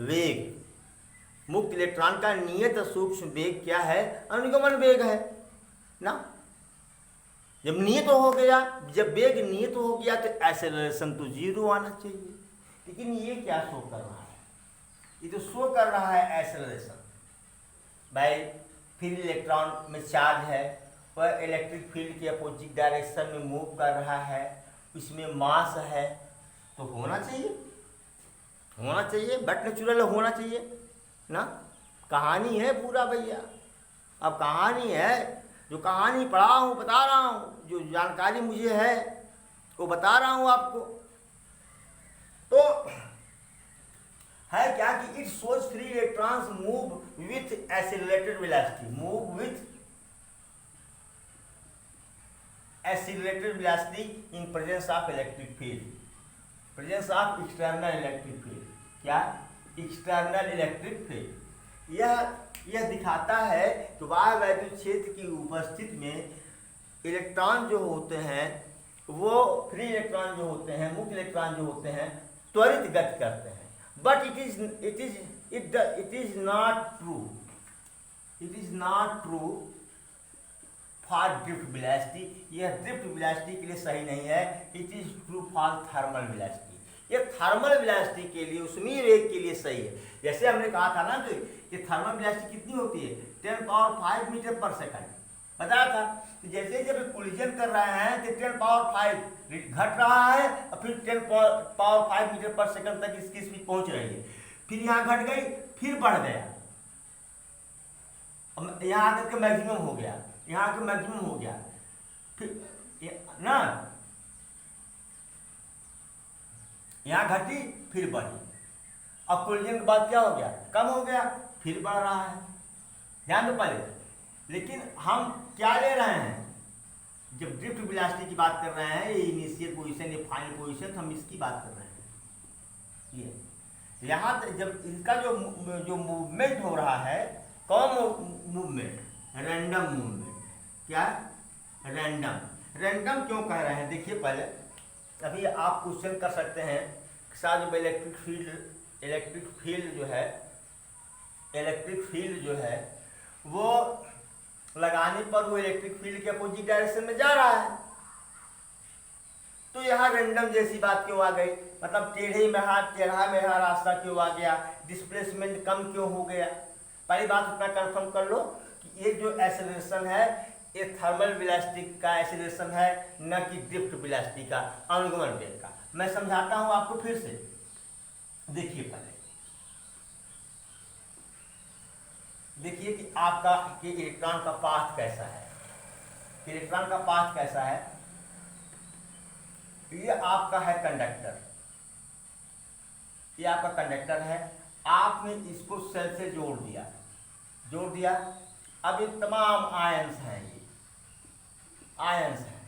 वेग, मुक्त इलेक्ट्रॉन का नियत सूक्ष्म वेग क्या है, अनुगमन वेग है ना। जब नियत हो गया, जब वेग नियत हो गया तो एक्सेलरेशन तो 0 आना चाहिए। लेकिन ये क्या शो कर रहा है, ये तो शो कर रहा है एक्सेलरेशन। भाई फिर इलेक्ट्रॉन में चार्ज है, वह इलेक्ट्रिक फील्ड के अपोजिट डायरेक्शन में मूव कर रहा है, उसमें मास है, तो होना चाहिए, होना चाहिए, बट नेचुरल होना चाहिए ना। कहानी है पूरा भैया, अब कहानी है, जो कहानी पढ़ा हूँ बता रहा हूँ, जो जानकारी मुझे है वो बता रहा हूँ आपको। तो है क्या कि it shows free electrons move with accelerated velocity, move with accelerated velocity in presence of electric field, presence of external electric field. क्या? External electric field. यह दिखाता है कि बाह्य वैद्युत क्षेत्र की उपस्थिति में इलेक्ट्रॉन जो होते हैं, वो फ्री इलेक्ट्रॉन जो होते हैं, मुक्त इलेक्ट्रॉन जो होते हैं, त्वरित गति करते हैं। But it is not true for drift velocity. यह ड्रिफ्ट वेलोसिटी के लिए सही नहीं है। It is true for thermal velocity. ये थर्मल वेलोसिटी के लिए, उष्मीय वेग के लिए सही है। जैसे हमने कहा था ना कि ये थर्मल वेलोसिटी कितनी होती है, 10⁵ मीटर पर सेकंड बताया था। कि जैसे जब कोलिजन कर रहे हैं तो 10⁵ घट रहा है और फिर 10⁵ मीटर पर सेकंड तक इसकी स्पीड पहुंच रही है, फिर यहाँ घट गई, फिर बढ़ गया, यहाँ आकर के मैक्सिमम हो गया, यहाँ आकर मैक्सिमम हो गया, फिर ना यहाँ घटी फिर बढ़ी। अब कोलिजन के बाद क्या हो गया, कम हो गया, फिर बढ़ रहा है। ध्यान दो पहले। लेकिन हम क्या ले रहे हैं, जब ड्रिफ्ट वेलोसिटी की बात कर रहे हैं, ये इनिशियल पोजीशन, ये फाइनल पोजीशन, हम इसकी बात कर रहे हैं। ये यहाँ जब इसका जो मूवमेंट हो रहा है, कौन मूवमेंट, रैंडम मूवमेंट। क्या? रैंडम क्यों कह रहे हैं, देखिए पहले। अभी आप क्वेश्चन कर सकते हैं साहब, इलेक्ट्रिक फील्ड जो है वो लगाने पर वो इलेक्ट्रिक फील्ड के अपोजिट डायरेक्शन में जा रहा है, तो यहाँ रैंडम जैसी बात क्यों आ गई, मतलब टेढ़ा मेढ़ा रास्ता क्यों आ गया, डिस्प्लेसमेंट कम क्यों हो गया। पहली बात उतना कंफर्म कर लो कि ये जो एक्सेलरेशन है, ये थर्मल वेलोसिटी का एक्सेलरेशन है, न कि ड्रिफ्ट वेलोसिटी का, अनुगमन वेग का। मैं समझाता हूं आपको फिर से। देखिए पहले, देखिए कि आपका इलेक्ट्रॉन का पाथ कैसा है। इलेक्ट्रॉन का पाथ कैसा है, ये आपका है कंडक्टर, ये आपका कंडक्टर है। आपने इसको सेल से जोड़ दिया। अब ये तमाम आयंस हैं, ये आयंस हैं,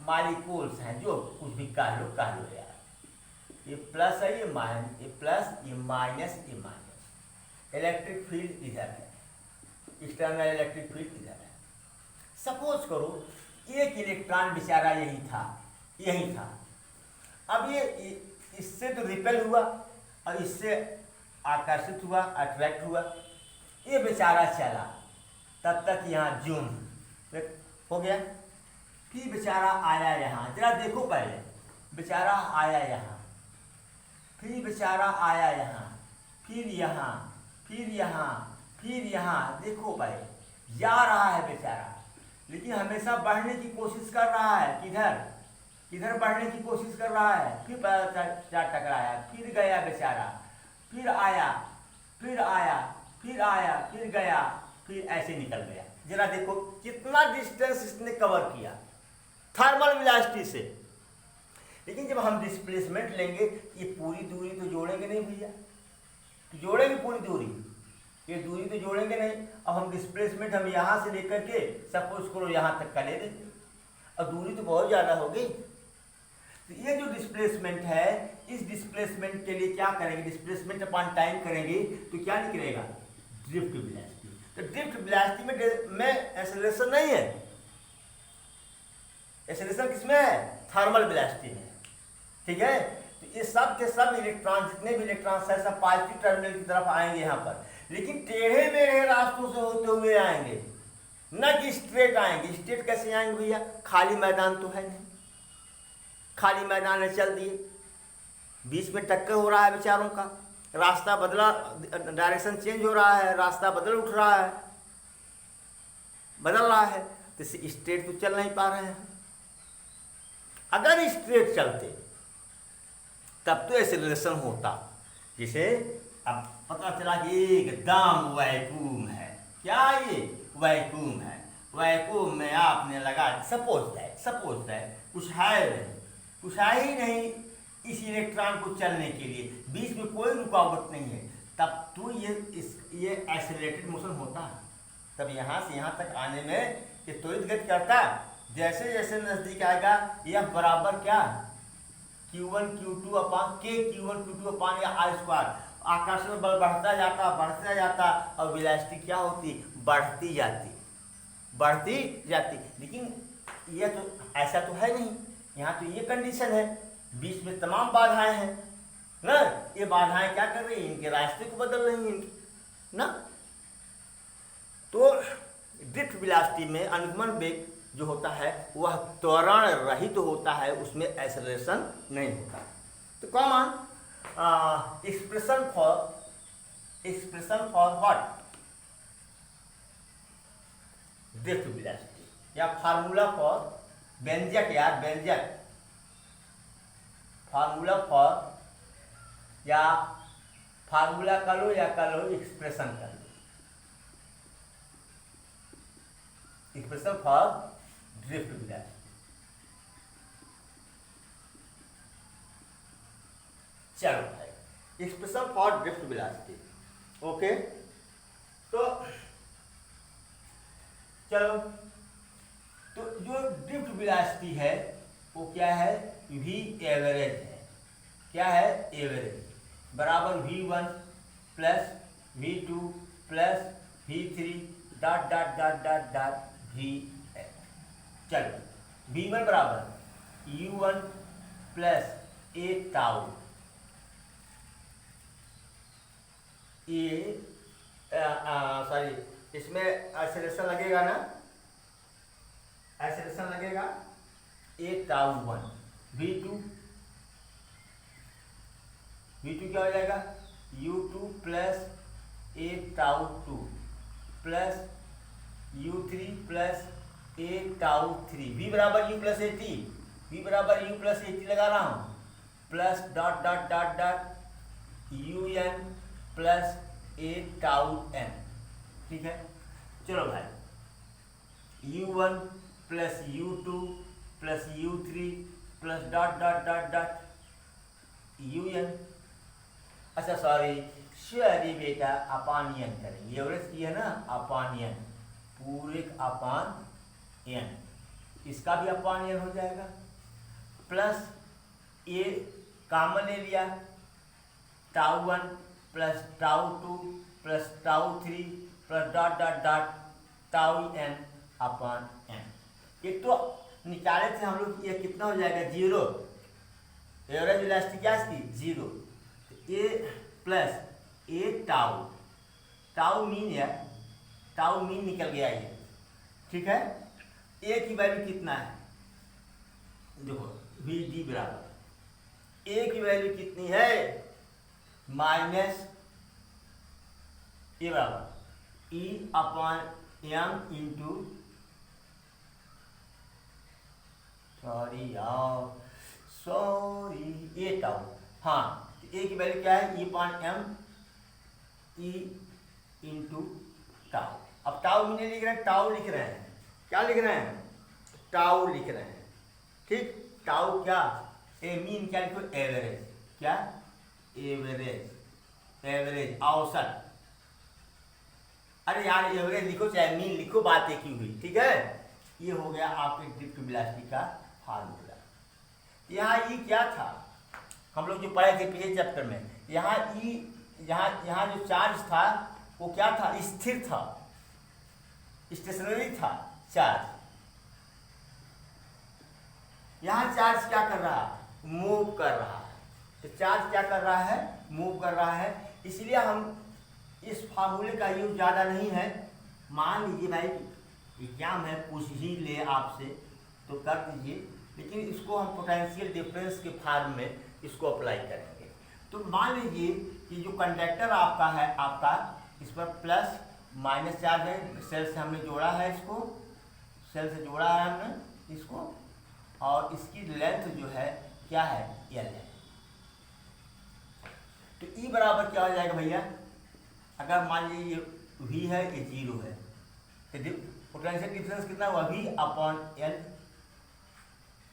मॉलिक्यूल्स हैं, जो कुछ भी कह लो यार। ये प्लस है, ये प्लस, ये माइनस, ये माइनस। इलेक्ट्रिक फील्ड इधर है, एक्सटर्नल इलेक्ट्रिक फील्ड इधर है। सपोज करो एक इलेक्ट्रॉन बेचारा यही था। अब ये इससे तो रिपेल हुआ और इससे आकर्षित हुआ, अट्रैक्ट हुआ, ये बेचारा चला, तब तक यहाँ जूम हो गया। फिर बेचारा आया यहाँ, जरा देखो पहले, बेचारा आया यहाँ, फिर बेचारा आया यहाँ, फिर यहाँ, देखो पहले जा रहा है बेचारा, लेकिन हमेशा बढ़ने की कोशिश कर रहा है। किधर बढ़ने की कोशिश कर रहा है, फिर टकराया, फिर गया बेचारा, फिर आया, फिर गया, फिर ऐसे निकल गया। जरा देखो कितना डिस्टेंस इसने कवर किया थर्मल वेलोसिटी से। लेकिन जब हम डिस्प्लेसमेंट लेंगे, ये पूरी दूरी तो जोड़ेंगे नहीं भैया, जोड़ेंगे पूरी दूरी, ये दूरी तो जोड़ेंगे नहीं। अब हम डिस्प्लेसमेंट हम यहाँ से लेकर के सपोज करो यहाँ तक का ले लेंगे, और दूरी तो बहुत ज़्यादा होगी। तो ये जो डिस्प्लेसमेंट है, इस डिस्प्लेसमेंट के लिए क्या करेंगे, डिस्प्लेसमेंट अपॉन टाइम करेंगे, तो क्या निकलेगा, ड्रिफ्ट वेलोसिटी। तो ड्रिफ्ट वेलोसिटी में एक्सेलरेशन नहीं है, एक्सेलरेशन किसमें है, थर्मल वेलोसिटी में। ठीक है, तो ये सब के सब इलेक्ट्रॉन, जितने भी इलेक्ट्रॉन्स हैं, सब पॉजिटिव टर्मिनल की तरफ आएंगे यहाँ पर, लेकिन टेढ़े मेढ़े रास्तों से होते हुए आएंगे। न कि स्ट्रेट आएंगे। स्ट्रेट कैसे आएंगे भैया, खाली मैदान तो है नहीं, खाली मैदान में चल दिए, बीच में टक्कर हो रहा है बेचारों का, रास्ता बदला, डायरेक्शन चेंज हो रहा है, रास्ता बदल उठ रहा है, बदल रहा है, तो स्ट्रेट तो चल नहीं पा रहे हैं। अगर स्ट्रेट चलते तब तो एक्सेलरेशन होता। जिसे अब पता चला कि एकदम वैक्यूम है, क्या ये वैक्यूम है, वैक्यूम में आपने लगा सपोज दैट कुछ है नहीं, कुछ है ही नहीं इस इलेक्ट्रॉन को चलने के लिए, बीच में कोई रुकावट नहीं है, तब तो ये एक्सेलरेटेड मोशन होता है। तब यहाँ से यहाँ तक आने में ये त्वरित गति करता है। जैसे जैसे नजदीक आएगा यह बराबर क्या, Q1 Q2 अपान K Q1 Q2 अपान या I स्क्वायर, आकर्षण बल बढ़ता जाता और वेलोसिटी क्या होती, बढ़ती जाती। लेकिन यह तो ऐसा तो है नहीं, यहाँ तो ये कंडीशन है, बीच में तमाम बाधाएं हैं ना, ये बाधाएं क्या कर रही हैं, इनके रास्ते को बदल रही हैं ना। तो ड्रिफ्ट वेलोसिटी में अनुगमन वेग जो होता है वह त्वरण रहित होता है, उसमें एक्सेलरेशन नहीं होता। तो common expression for what, drift velocity या फार्मूला फॉर व्यंजक फार्मूला फॉर या फार्मूला कर लो या एक्सप्रेशन कर लो, एक्सप्रेशन फॉर ड्रिफ्ट वेलोसिटी। चलो भाई, expression for drift velocity, okay. तो चलो, तो जो ड्रिफ्ट वेलोसिटी है वो क्या है, V एवरेज है। क्या है, एवरेज बराबर V1 plus V2 plus V3 dot Vn। चलो, V1 बराबर U1 plus a tau, sorry इसमें एक्सेलरेशन लगेगा ना, एक्सेलरेशन लगेगा a टाउ 1, V2 क्या हो जाएगा, U2 plus a tau 2 plus U3 plus a tau 3, V बराबर U प्लस ए टी लगा रहा हूँ, plus dot UN plus a tau n। ठीक है, चलो भाई, U1 plus U2 plus U3 plus dot UN। अच्छा सॉरी बेटा, अपानियन करेंगे, एवरेज की है ना अपानियन, पूरे अपान n, इसका भी अपानियन हो जाएगा, प्लस ए कॉमन ले लिया, tau 1 plus tau 2 plus tau 3 plus dot tau n अपान n। एक तो निकाले थे हम लोग, ये कितना हो जाएगा, 0, एवरेज वेलोसिटी क्या इसकी 0, ए प्लस ए टाउ मीन निकल गया ये। ठीक है, ए की वैल्यू कितना है, देखो VD बराबर ए की वैल्यू कितनी है, माइनस ए बराबर E upon M into, sorry A tau, हाँ ए की वैल्यू क्या है, E upon M E into tau. अब टाउ भी नहीं लिख रहे हैं, टाउ लिख रहे हैं, क्या लिख रहे हैं, टाउ लिख रहे हैं। ठीक, टाउ क्या, ए मीन क्या लिखो, एवरेज, क्या एवरेज औसत, अरे यार एवरेज लिखो चाहे मीन लिखो, बात एक ही हुई। ठीक है, ये हो गया आपके ड्रिफ्ट वेलोसिटी का फार्मूला। यहाँ ई क्या था, हम लोग जो पढ़े थे पिछले चैप्टर में, यहाँ ई, यहाँ जो चार्ज था वो क्या था, स्थिर था, स्टेशनरी था चार्ज। यहाँ चार्ज क्या कर रहा है, मूव कर रहा है, तो चार्ज क्या कर रहा है, मूव कर रहा है। इसलिए हम इस फार्मूले का यूज ज़्यादा नहीं है। मान लीजिए भाई एग्जाम है पूछ ही ले आपसे तो कर दीजिए, लेकिन इसको हम पोटेंशियल डिफरेंस के फॉर्म में इसको अप्लाई करेंगे। तो मान लीजिए कि जो कंडक्टर आपका है, आपका इस पर प्लस माइनस चार्ज है, सेल से हमने जोड़ा है, इसको सेल से जोड़ा है हमने इसको, और इसकी लेंथ जो है क्या है, एल है। तो ई बराबर क्या हो जाएगा भैया, अगर मान लीजिए ये वी है, ये 0 है, तो पोटेंशियल डिफरेंस कितना हुआ, V upon L,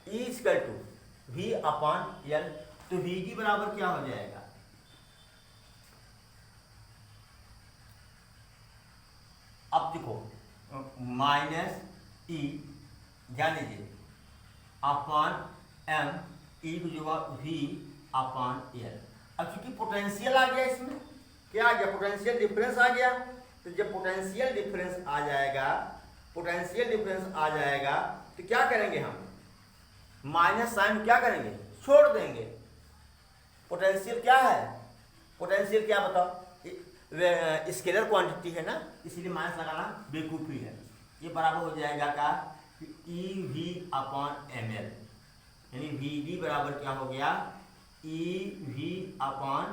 E equal to V upon L. तो वी की बराबर क्या हो जाएगा, अब देखो माइनस ई, ध्यान दीजिए, अपॉन एम, ई को जो वी अपॉन एल। अब चूंकि पोटेंशियल आ गया, इसमें क्या आ गया, पोटेंशियल डिफरेंस आ गया। तो जब पोटेंशियल डिफरेंस आ जाएगा, पोटेंशियल डिफरेंस आ जाएगा तो क्या करेंगे हम, माइनस साइन क्या करेंगे, छोड़ देंगे। पोटेंशियल क्या है, पोटेंशियल क्या बताओ, स्केलर क्वांटिटी है ना, इसीलिए माइनस लगाना बेवकूफ़ी है। ये बराबर हो जाएगा का E V upon M L, यानी वी डी बराबर क्या हो गया, E V upon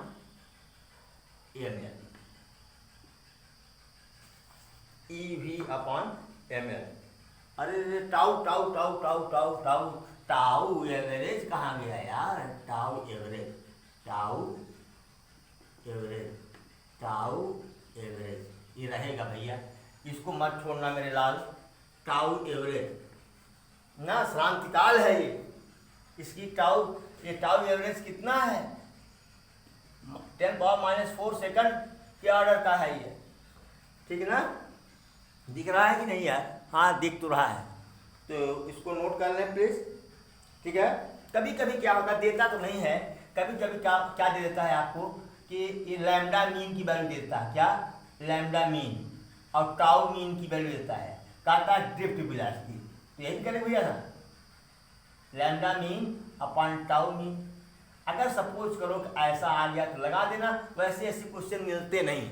M L, E V upon M L. अरे tau tau tau tau tau tau tau average कहाँ गया यार, tau average, tau average, tau average, ये रहेगा भैया, इसको मत छोड़ना मेरे लाल। टाउ एवरेज ना श्रांतिकाल है ये, इसकी टाउ, ये टाउ एवरेज कितना है, 10⁻⁻⁴ सेकंड के ऑर्डर का है ये, ठीक है ना, दिख रहा है कि नहीं यार, हाँ दिख तो रहा है, तो इसको नोट कर लें प्लीज, ठीक है। कभी कभी क्या होगा, देता तो नहीं है, कभी कभी क्या क्या दे देता है आपको कि ये लैम्डा मीन की वैल्यू देता है, क्या, लैम्डा मीन, और टाउ मीन की वैल्यू देता है, कहता ड्रिफ्ट वेलोसिटी, तो यही करेंगे भैया ना, lambda mean upon tau mean. अगर सपोज करो कि ऐसा आ गया तो लगा देना, वैसे ऐसे क्वेश्चन मिलते नहीं,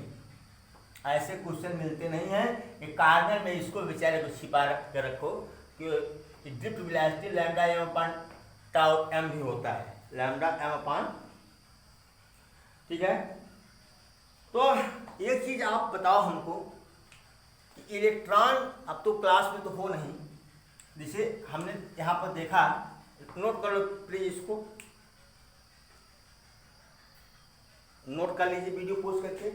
ऐसे क्वेश्चन मिलते नहीं हैं, एक कार्नर में इसको बेचारे को छिपा के रखो कि drift velocity lambda M upon tau M भी होता है, लैम्डा एम अपॉन, ठीक है। तो एक चीज आप बताओ हमको कि इलेक्ट्रॉन, अब तो क्लास में तो हो नहीं, जिसे हमने यहाँ पर देखा, नोट कर लो प्लीज, इसको नोट कर लीजिए वीडियो पोस्ट करके।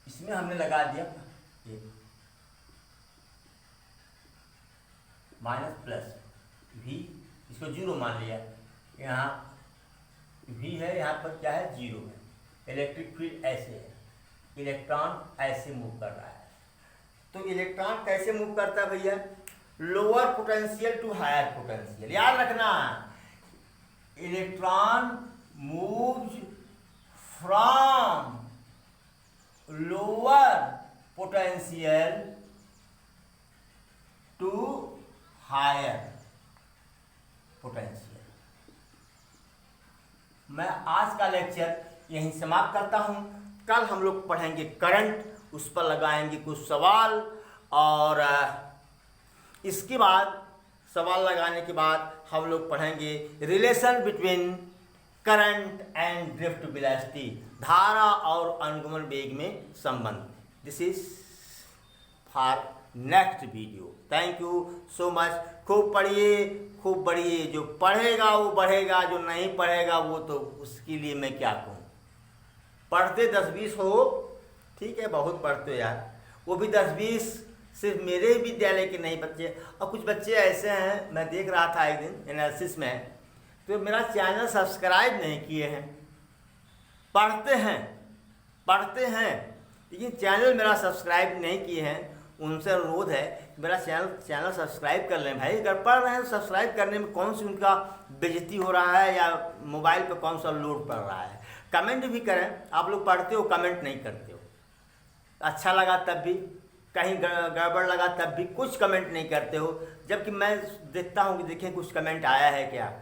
इसमें हमने लगा दिया माइनस प्लस वी, इसको 0 मान लिया, यहाँ वी है, यहाँ पर क्या है, 0 है, इलेक्ट्रिक फील्ड ऐसे है, इलेक्ट्रॉन ऐसे मूव कर रहा है। तो इलेक्ट्रॉन कैसे मूव करता है भैया, lower potential to higher potential, याद रखना, electron moves from lower potential to higher potential. मैं आज का लेक्चर यहीं समाप्त करता हूं, कल हम लोग पढ़ेंगे करंट, उस पर लगाएंगे कुछ सवाल, और इसके बाद सवाल लगाने के बाद हम लोग पढ़ेंगे relation between current and drift velocity, धारा और अनुगमन वेग में संबंध। This is for next video. Thank you so much. खूब पढ़िए, खूब बढ़िए, जो पढ़ेगा वो बढ़ेगा, जो नहीं पढ़ेगा वो तो उसके लिए मैं क्या कहूँ। पढ़ते 10-20 हो, ठीक है, बहुत पढ़ते हो यार, वो भी 10-20 सिर्फ मेरे विद्यालय के नहीं बच्चे, और कुछ बच्चे ऐसे हैं, मैं देख रहा था एक दिन एनालिसिस में, तो मेरा चैनल सब्सक्राइब नहीं किए हैं, पढ़ते हैं लेकिन चैनल मेरा सब्सक्राइब नहीं किए हैं। उनसे अनुरोध है मेरा चैनल सब्सक्राइब कर लें भाई, अगर पढ़ रहे हैं तो सब्सक्राइब करने में कौन सी उनका बेइज्जती हो रहा है, या मोबाइल पे कौन सा लोड पड़ रहा है। कमेंट भी करें, आप लोग पढ़ते हो कमेंट नहीं करते हो, अच्छा लगा तब भी, कहीं गड़बड़ लगा तब भी कुछ कमेंट नहीं करते हो, जबकि मैं देखता हूँ कि देखें कुछ कमेंट आया है क्या।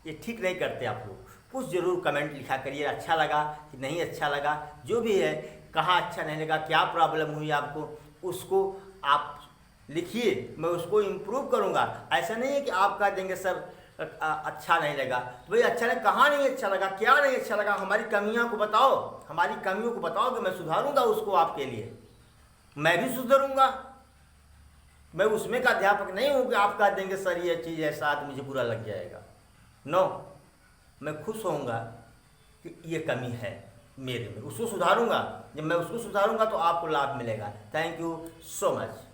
ये ठीक नहीं करते आप लोग। कुछ ज़रूर कमेंट लिखा करिए, अच्छा लगा कि नहीं अच्छा लगा, जो भी है, कहाँ अच्छा नहीं लगा, क्या प्रॉब्लम हुई आपको, उसको आप लिखिए, मैं उसको इम्प्रूव करूँगा। ऐसा नहीं है कि आप कह देंगे सर अच्छा नहीं लगा, तो भाई अच्छा नहीं, कहाँ नहीं अच्छा लगा, क्या नहीं अच्छा लगा, हमारी कमियों को बताओ, हमारी कमियों को बताओ कि मैं सुधारूंगा उसको आपके लिए, मैं भी सुधरूंगा। मैं उसमें का अध्यापक नहीं हूँ कि आप कह देंगे सर ये चीज़ ऐसा तो मुझे बुरा लग जाएगा। नो, मैं खुश होऊंगा कि ये कमी है मेरे में, उसको सुधारूंगा। जब मैं उसको सुधारूंगा तो आपको लाभ मिलेगा। Thank you so much.